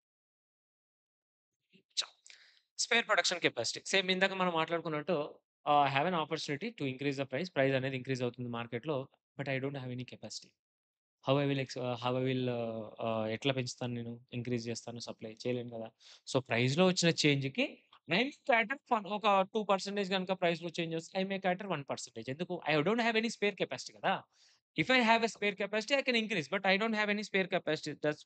spare production capacity. Same ఇందాక మనం మాట్లాడుకున్నట్టు have an opportunity to increase the price. Price అనేది ఇంక్రీజ్ అవుతుంది మార్కెట్‌లో. But I don't have any capacity. How I will ఎట్లా పెంచుతాను నేను? ఇంక్రీజ్ చేస్తాను సప్లై చేయలేను కదా! సో, ప్రైస్‌లో వచ్చిన చేంజ్‌కి ఐ మే క్యాటర్ ఫర్ ఒక 2% గనుక ప్రైస్‌లో చేంజ్ వస్తే ఐ మే క్యాటర్ 1% ఎందుకు? I don't have any spare capacity కదా! If I have a spare capacity I can increase. But I don't have any spare capacity. That's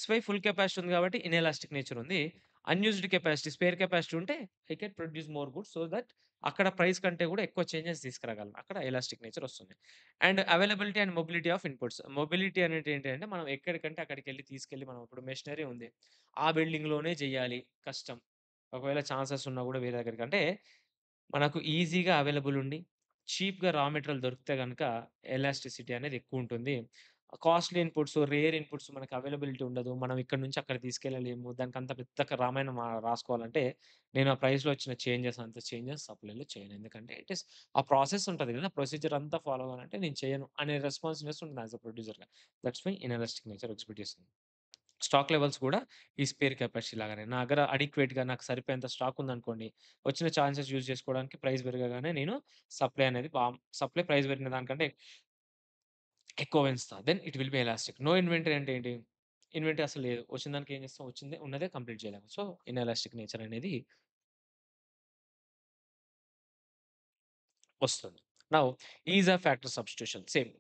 why full capacity ఉంది కాబట్టి inelastic nature ఉంది. Unused capacity, spare capacity ఉంటే I can produce more goods so that అక్కడ price కంటే కూడా ఎక్కువ changes తీసుకురాగలను. అక్కడ ఎలాస్టిక్ నేచర్ వస్తుంది. And availability and mobility of inputs. Mobility అనేది ఏంటంటే మనం ఎక్కడికంటే అక్కడికెళ్ళి తీసుకెళ్ళి మనం ఇప్పుడు మెషినరీ ఉంది. ఆ బిల్డింగ్‌లోనే చేయాలి కష్టం. ఒకవేళ ఛాన్సెస్ ఉన్నా కూడా వేరే దగ్గరికి అంటే మనకు ఈజీగా అవైలబుల్ ఉండి చీప్‌గా రా మెటీరియల్ దొరికితే గనక ఎలాస్టిసిటీ అనేది ఎక్కువుంటుంది. కాస్ట్‌లీ ఇన్‌పుట్స్, రేర్ ఇన్‌పుట్స్ మనకు అవైలబిలిటీ ఉండదు. మనం ఇక్కడి నుంచి అక్కడికి తీసుకెళ్ళలేము. దానికంత పెద్ద రామాయణం రాసుకోవాలంటే నేను ఆ ప్రైస్‌లో వచ్చిన చేంజెస్ సప్లైలో చేయను. ఎందుకంటే ఇట్ ఈస్ ఆ ప్రాసెస్ ఉంటది గదా! ప్రొసీజర్ అంతా ఫాలో అవ్వాలంటే నేను చేయను అనే రెస్పాన్సిబిలిటీస్ ఉంటుంది యాస్ ఎ ప్రొడ్యూసర్‌గా. దట్స్ మై ఇనెలాస్టిక్ నేచర్ ఎగ్జిబిట్ చేస్తుంది. స్టాక్ లెవెల్స్ గూడా ఈ స్పేర్ కెపాసిటీ లాగానే. నా దగ్గర అడిక్వేట్‌గా నాకు సరిపోయేంత స్టాక్ ఉందనుకోండి, వచ్చిన ఛాన్సెస్ యూజ్ చేసుకోవడానికి ప్రైస్ పెరగగానే నేను సప్లై అనేది సప్లై ప్రైస్ పెరిగిన దానికంటే ఎక్కువ పెంచుతా. Then it will be elastic. No inventory అంటే ఏంటి? ఇన్వెంటరీ అసలు లేదు. వచ్చిన దానికి ఏం చేస్తాం? వచ్చిందే ఉన్నదే కంప్లీట్ చేయలేము. సో, ఇన్ఎలాస్టిక్ నేచర్ అనేది వస్తుంది. Now is of factor substitution same.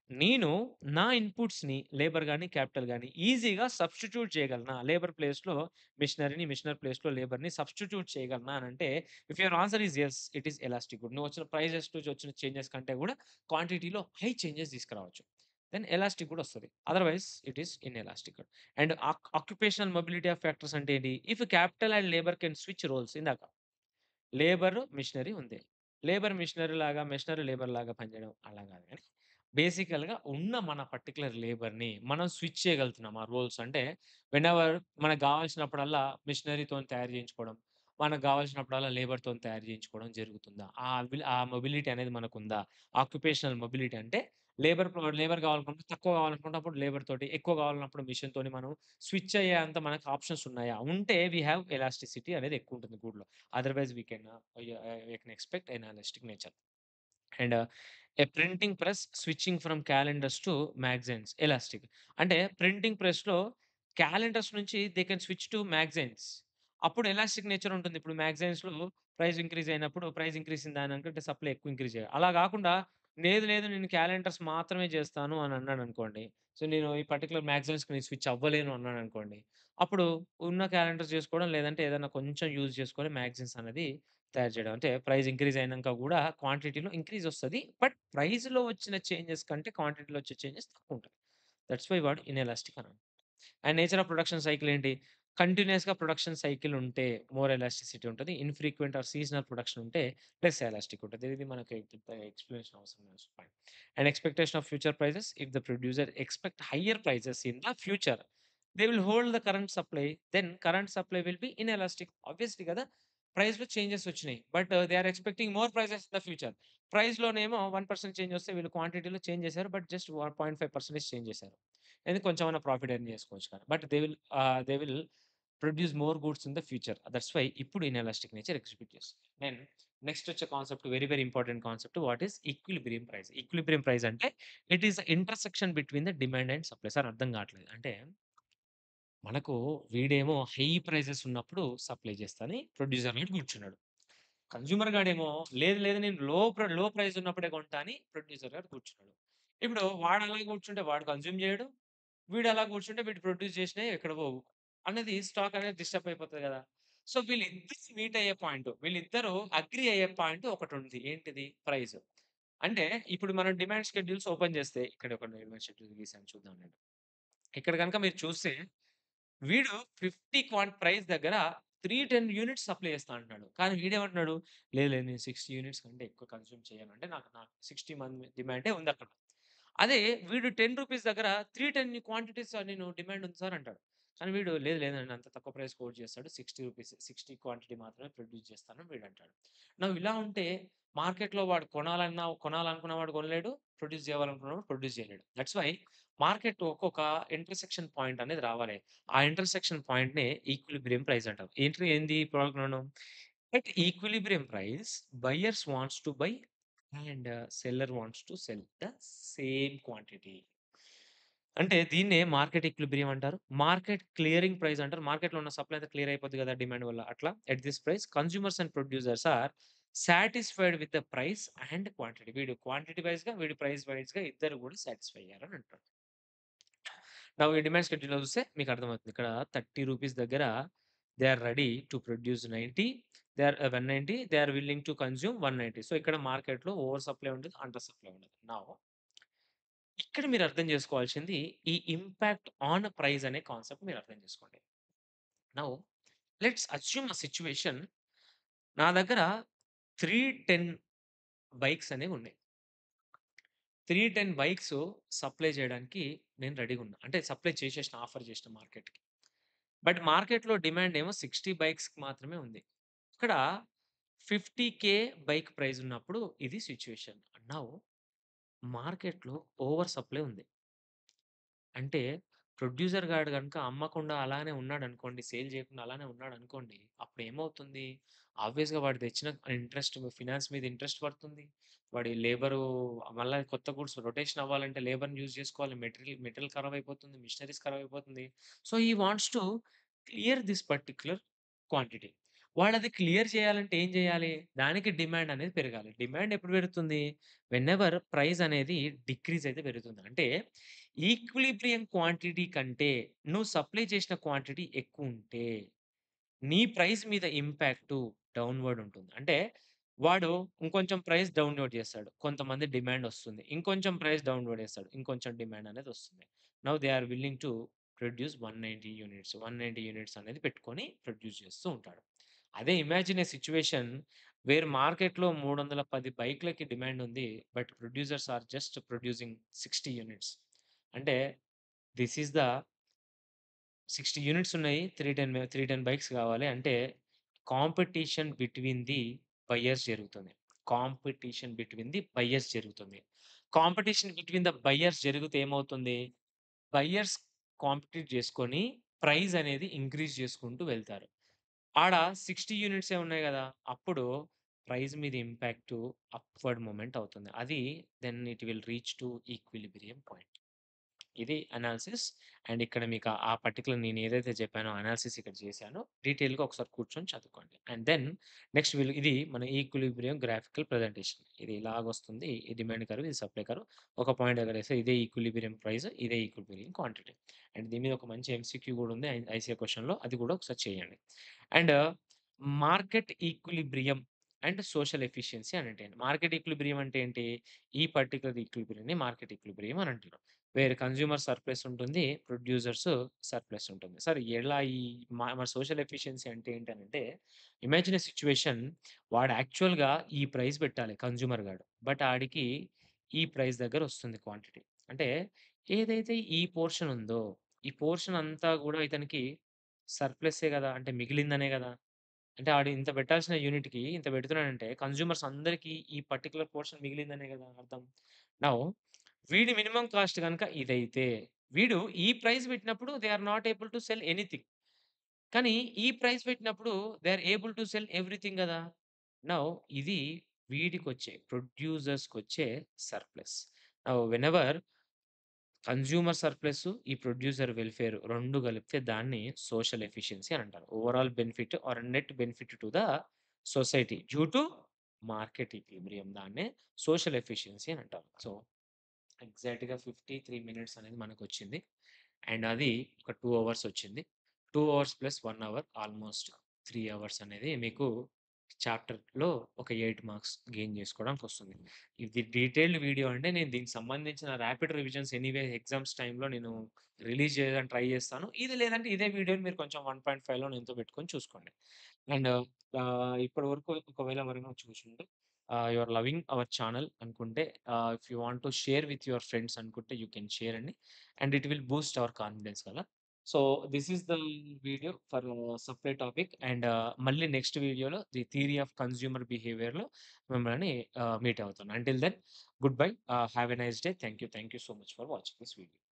నేను నా ఇన్‌పుట్స్‌ని లేబర్ గాని, క్యాపిటల్ గాని ఈజీగా సబ్స్టిట్యూట్ చేయగలనా? లేబర్ ప్లేస్‌లో మిషనరీని, మిషనరీ ప్లేస్‌లో లేబర్‌ని సబ్స్టిట్యూట్ చేయగలనా అనంటే if your answer is yes it is elastic good. నువ్వు వచ్చిన ప్రైజెస్ నుంచి వచ్చిన చేంజెస్ కంటే కూడా క్వాంటిటీలో హై చేంజెస్ తీసుకురావచ్చు. దెన్ ఎలాస్టిక్ కూడా వస్తది. Otherwise it is inelastic. And occupational mobility of factors అంటే ఏంటి? If capital and labour can switch roles ఇందాక లేబరు, మిషనరీ ఉంది. లేబర్ మిషనరీ లాగా, మిషనరీ లేబర్ లాగా పనిచేయడం అలా గాదు గానీ, బేసికల్‌గా ఉన్న మన పర్టిక్యులర్ లేబర్‌ని మనం స్విచ్ చేయగలుగుతున్నాం ఆ రోల్స్. అంటే వెనెవర్ మనకు గావాల్సినప్పుడల్లా మిషనరీతోని తయారు చేయించుకోవడం, మనకు గావాల్సినప్పుడల్లా లేబర్‌తోని తయారు చేయించుకోవడం జరుగుతుందా? ఆ మొబిలిటీ అనేది మనకుందా? ఆక్యుపేషనల్ మొబిలిటీ అంటే లేబర్ కావాలనుకుంటే తక్కువ కావాలనుకుంటే అప్పుడు లేబర్ తోటి, ఎక్కువ కావాలన్నప్పుడు మిషన్‌తోని మనం స్విచ్ అయ్యేంత మనకు ఆప్షన్స్ ఉన్నాయా? ఉంటే వి హావ్ ఎలాస్టిసిటీ అనేది ఎక్కువుంటుంది గూడ్‌లో. Otherwise, we can expect an elastic nature. And A printing press switching from calendars to magazines elastic. అంటే ప్రింటింగ్ ప్రెస్‌లో క్యాలెండర్స్ నుంచి they can switch to magazines. అప్పుడు ఎలాస్టిక్ నేచర్ ఉంటుంది. ఇప్పుడు మ్యాగజైన్స్‌లో ప్రైస్ ఇంక్రీజ్ అయినప్పుడు price increase అయిందనంటే supply ఎక్కువ increase చేయాలి. అలా గాకుండా లేదు నేను క్యాలెండర్స్ మాత్రమే చేస్తాను అని అన్నాడనుకోండి. సో, నేను ఈ పర్టిక్యులర్ మ్యాగజైన్స్‌కి నేను స్విచ్ అవ్వలేను అన్నాడనుకోండి. అప్పుడు ఉన్న క్యాలెండర్స్ చేసుకోవడం లేదంటే ఏదైనా కొంచెం యూజ్ చేసుకొని మ్యాగజైన్స్ అనేది తయారు చేయడం. అంటే ప్రైస్ ఇంక్రీజ్ అయినంక గూడా క్వాంటిటీలో ఇంక్రీజ్ ఒస్తది. బట్ ప్రైస్‌లో వచ్చిన చేంజెస్ కంటే క్వాంటిటీలో వచ్చే చేంజెస్ తక్కువుంటది. దట్స్ వై వాడు ఇనెలాస్టిక్ అని. And nature of production cycle ఏంటి? కంటిన్యూయస్‌గా ప్రొడక్షన్ సైకిల్ ఉంటే మోర్ ఎలాస్టిసిటీ ఉంటది. ఇన్‌ఫ్రీక్వెంట్ ఆర్ సీజనల్ ప్రొడక్షన్ ఉంటే లెస్ ఎలాస్టిక్ ఉంటది. ఇది మనకి పెద్ద ఎక్స్‌ప్లనేషన్ అవసరం లేదు. Fine. And expectation of future prices if the producer expect higher prices in the future they will hold the current supply. Then current supply will be inelastic. Obviously కదా! ప్రైస్‌లో changes వచ్చినాయి. But they are expecting more prices in the future. ప్రైస్‌లోనేమో 1% change వస్తే వీళ్ళు క్వాంటిటీలో change చేశారు. But just 0.5% change చేశారు. ఎందుకు కొంచెమన్నా ప్రాఫిట్ ఎర్న్ చేసుకోవచ్చు కదా! But they will produce more goods in the future. That's why ఇప్పుడు ఇనెలాస్టిక్ నేచర్ ఎగ్జిక్యూట్ చేస్తుంది. దెన్ నెక్స్ట్ వచ్చే concept very important concept what is equilibrium price. Equilibrium price అంటే it is the intersection between the demand and supply. Sir అర్థం కావట్లేదు. అంటే మనకు వీడేమో high prices ఉన్నప్పుడు సప్లై చేస్తా అని ప్రొడ్యూసర్ అన్నాడు కూర్చున్నాడు. కన్స్యూమర్ గాడేమో లేదు నేను లో ప్రైస్ ఉన్నప్పుడే కొంటా అని ప్రొడ్యూసర్ గాడు కూర్చున్నాడు. ఇప్పుడు వాడు అలా కూర్చుంటే వాడు కన్జ్యూమ్ చేయడు. వీడు అలా కూర్చుంటే వీడు ప్రొడ్యూస్ చేసినయి ఎక్కడ పోవు. అనేది స్టాక్ అనేది డిస్టర్బ్ అయిపోతది గదా! సో, వీళ్ళిద్దరు మీట్ అయ్యే పాయింట్, వీళ్ళిద్దరూ అగ్రీ అయ్యే పాయింట్ ఒకటుంది. ఏంటిది? ప్రైస్. అంటే ఇప్పుడు మనం డిమాండ్ షెడ్యూల్స్ ఓపెన్ చేస్తే ఇక్కడ ఒక డిమాండ్ షెడ్యూల్ గీసాను చూద్దామండి. ఇక్కడ గనుక మీరు చూస్తే వీడు 50 ప్రైస్ దగ్గర 310 యూనిట్స్ సప్లై చేస్తా అంటున్నాడు. కానీ వీడేమంటున్నాడు? లేదు నేను 60 యూనిట్స్ కంటే ఎక్కువ కన్జ్యూమ్ చేయను. అంటే నాకు 60 మంది డిమాండే ఉందక్కడ. అదే వీడు రూ. 10 దగ్గర 310 క్వాంటిటీస్ నేను డిమాండ్ ఉంది సార్ అంటాడు. కానీ వీడు లేదండి అంత తక్కువ ప్రైస్ కోట్ చేస్తాడు. రూ. 60 క్వాంటిటీ మాత్రమే ప్రొడ్యూస్ చేస్తానని వీడంటాడు. ఇలా ఉంటే మార్కెట్‌లో వాడు కొనాలనుకున్న వాడు కొనలేడు. ప్రొడ్యూస్ చేయాలనుకున్నవాడు ప్రొడ్యూస్ చేయలేడు. దట్స్ వై మార్కెట్ ఒక్కొక్క ఇంటర్సెక్షన్ పాయింట్ అనేది రావాలి. ఆ ఇంటర్సెక్షన్ పాయింట్‌నే ఈక్విలిబ్రియం ప్రైస్ అంటాం. ఏంది problem? At equilibrium price buyers wants to buy and seller wants to cell the same quantity. అంటే దీన్నే మార్కెట్ ఈక్విలిబ్రియం అంటారు. మార్కెట్ క్లియరింగ్ ప్రైస్ అంటారు. మార్కెట్‌లో ఉన్న సప్లై అంతా క్లియర్ అయిపోద్ది కదా! డిమాండ్ వల్ల. అట్లా at this price consumers and producers are satisfied with the price and quantity. వీడు క్వాంటిటీ వైస్‌గా, వీడు ప్రైస్ వైస్‌గా ఇద్దరు కూడా సాటిస్ఫై అయ్యారని అంటాడు. ఈ డిమాండ్ షెడ్యూల్‌లో చూస్తే మీకు అర్థమవుతుంది. ఇక్కడ రూ. 30 దగ్గర they are ready to produce 90. They are 190. They are willing to consume 190. So, ఇక్కడ మార్కెట్‌లో ఓవర్ సప్లై ఉంటది. అండర్ సప్లై ఉండదు. ఇక్కడ మీరు అర్థం చేసుకోవాల్సింది ఈ ఇంపాక్ట్ ఆన్ ప్రైస్ అనే కాన్సెప్ట్ మీరు అర్థం చేసుకోండి. Now let's assume a situation నా దగ్గర 310 బైక్స్ అనేవున్నాయి. 310 బైక్స్ సప్లై చేయడానికి నేను రెడీగున్నా. అంటే సప్లై చేసేసిన, ఆఫర్ చేసిన మార్కెట్‌కి. బట్ మార్కెట్‌లో డిమాండ్ ఏమో 60 బైక్స్‌కి మాత్రమే ఉంది. ఇక్కడ 50,000 బైక్ ప్రైస్ ఉన్నప్పుడు ఇది సిట్యుయేషన్. నౌ మార్కెట్‌లో ఓవర్ సప్లై ఉంది. అంటే ప్రొడ్యూసర్ గాడు గనుక అమ్మకుండా అలానే ఉన్నాడనుకోండి, సేల్ చేయకుండా అలానే ఉన్నాడనుకోండి, అప్పుడేమవుతుంది? ఆబ్వియస్‌గా వాడు తెచ్చిన ఇంట్రెస్ట్ ఫినాన్స్ మీద ఇంట్రెస్ట్ పడుతుంది. వాడి లేబరు మళ్ళా కొత్త గూడ్స్ రొటేషన్ అవ్వాలంటే లేబర్‌ని యూజ్ చేసుకోవాలి. మెటీరియల్ ఖరాబయిపోతుంది. మిషనరీస్ ఖరాబయిపోతుంది. So, he wants to clear this particular quantity. వాడది క్లియర్ చేయాలంటే ఏం చేయాలి? దానికి డిమాండ్ అనేది పెరగాలి. డిమాండ్ ఎప్పుడు పెరుగుతుంది? వెనెవర్ ప్రైస్ అనేది డిక్రీజ్ అయితే పెరుగుతుంది. అంటే ఈక్విలిబ్రియం క్వాంటిటీ కంటే నువ్వు సప్లై చేసిన క్వాంటిటీ ఎక్కువుంటే, నీ ప్రైస్ మీద ఇంపాక్టు డౌన్‌వర్డ్ ఉంటుంది. అంటే వాడు ఇంకొంచెం ప్రైస్ డౌన్‌లోడ్ చేస్తాడు. కొంతమంది డిమాండ్ ఒస్తుంది. ఇంకొంచెం ప్రైస్ డౌన్‌లోడ్ చేస్తాడు. ఇంకొంచెం డిమాండ్ అనేది ఒస్తుంది. Now they are willing to produce 190 units. 190 units అనేది పెట్టుకొని ప్రొడ్యూస్ చేస్తూ ఉంటాడు. అదే ఇమాజిన్ ఎ సిట్యుయేషన్ వేర్ మార్కెట్‌లో 310 బైక్‌లకి డిమాండ్ ఉంది. But producers are just producing 60 units. అంటే థిస్ ఈస్ ద 60 యూనిట్స్ ఉన్నాయి. 310 బైక్స్ కావాలి. అంటే కాంపిటీషన్ బిట్వీన్ ది బయర్స్ జరుగుతుంది. కాంపిటీషన్ బిట్వీన్ ది బయర్స్ జరుగుతుంది. కాంపిటీషన్ బిట్వీన్ ద బయర్స్ జరిగితే ఏమవుతుంది? బయర్స్ కాంపిటీట్ చేసుకొని ప్రైస్ అనేది ఇంక్రీజ్ చేసుకుంటూ వెళ్తారు. ఆడ 60 యూనిట్సే ఉన్నాయి గదా! అప్పుడు ప్రైస్ మీద ఇంపాక్ట్ అప్‌వర్డ్ మూవ్‌మెంట్ అవుతుంది. అది then it will reach to equilibrium point. ఇది అనాలిసిస్. అండ్ ఇక్కడ మీకు ఆ పర్టిక్యులర్ నేనేదైతే చెప్పానో అనాలిసిస్ ఇక్కడ చేశానో డీటెయిల్‌గా ఒకసారి కూర్చొని చదువుకోండి. అండ్ దెన్ నెక్స్ట్ ఇది మన ఈక్విలిబ్రియం గ్రాఫికల్ ప్రెజెంటేషన్. ఇది ఇలాగొస్తుంది. ఈ డిమాండ్ కర్వ్, ఇది సప్లై కర్వ్. ఒక పాయింట్ ఎగరేస్తే ఇదే ఈక్విలిబ్రియం ప్రైస్, ఇదే ఈక్విలిబ్రియం క్వాంటిటీ. అండ్ దీని మీద ఒక మంచి ఎంసీక్యూ గూడా ఉంది. ఐసీఏ క్వెషన్‌లో అది కూడా ఒకసారి చేయండి. And market equilibrium and social efficiency అని అంటే మార్కెట్ ఈక్విలిబ్రియం అంటే ఏంటి? ఈ పర్టిక్యులర్ ఈక్విలిబ్రియంని మార్కెట్ ఈక్విలిబ్రియం అని అంటారు. వేర్ కన్స్యూమర్ సర్ప్లస్ ఉంటుంది. ప్రొడ్యూసర్స్ సర్ప్లస్ ఉంటుంది. సరే ఎలా ఈ మన సోషల్ ఎఫిషియన్సీ అంటే ఏంటనంటే, ఇమాజిన్ ఎ సిట్యుయేషన్ వాడు యాక్చువల్‌గా ఈ ప్రైస్ పెట్టాలి కన్స్యూమర్ గాడు. బట్ ఆడికి ఈ ప్రైస్ దగ్గర వస్తుంది క్వాంటిటీ. అంటే ఏదైతే ఈ పోర్షన్ ఉందో, ఈ పోర్షన్ అంతా గూడా ఇతనికి సర్ప్లస్సే గదా! అంటే మిగిలిందనే గదా! అంటే ఆడు ఇంత పెట్టాల్సిన యూనిట్‌కి ఇంత పెడుతున్నాడంటే కన్స్యూమర్స్ అందరికి ఈ పర్టిక్యులర్ పోర్షన్ మిగిలిందనే గదా అర్థం. నౌ వీడి మినిమమ్ కాస్ట్ గనుక ఇదైతే, వీడు ఈ ప్రైస్ పెట్టినప్పుడు they are not able to sell anything. కానీ ఈ ప్రైస్ పెట్టినప్పుడు they are able to sell everything గదా! నౌ ఇది వీడికొచ్చే ప్రొడ్యూసర్స్‌కొచ్చే surplus. Now whenever consumer surplus, ఈ ప్రొడ్యూసర్ వెల్‌ఫేర్ 2 కలిపితే దాన్ని సోషల్ ఎఫిషియన్సీ అని అంటారు. Overall benefit or net benefit to the society due to market equilibrium దాన్నే సోషల్ ఎఫిషియన్సీ అని అంటారు. సో ఎగ్జాక్ట్‌గా 53 మినిట్స్ అనేది మనకొచ్చింది. అండ్ అది ఒక 2 అవర్స్ వచ్చింది. 2 hours plus 1 hour almost 3 hours అనేది మీకు చాప్టర్‌లో ఒక 8 మార్క్స్ గెయిన్ చేసుకోవడానికొస్తుంది. ఇది డీటెయిల్డ్ వీడియో అంటే నేను దీనికి సంబంధించిన ర్యాపిడ్ రివిజన్స్ ఎనీవే ఎగ్జామ్స్ టైమ్‌లో నేను రిలీజ్ చేయడానికి ట్రై చేస్తాను. ఇది లేదంటే ఇదే వీడియోని మీరు కొంచెం 1.5లో ఎంతో పెట్టుకొని చూసుకోండి. అండ్ ఇప్పటి వరకు ఒకవేళ ఎవరైనా చూసుంటే you are loving our channel అనుకుంటే if you want to share with your friends అనుకుంటే యూ కెన్ షేర్ అండి. And it will boost our confidence కదా! So, this is the video for supply topic and మళ్ళీ next వీడియోలో the theory of consumer బిహేవియర్‌లో మిమ్మల్ని meet అవుతాను. Until then good bye. Have a nice day. Thank you so much for watching this video.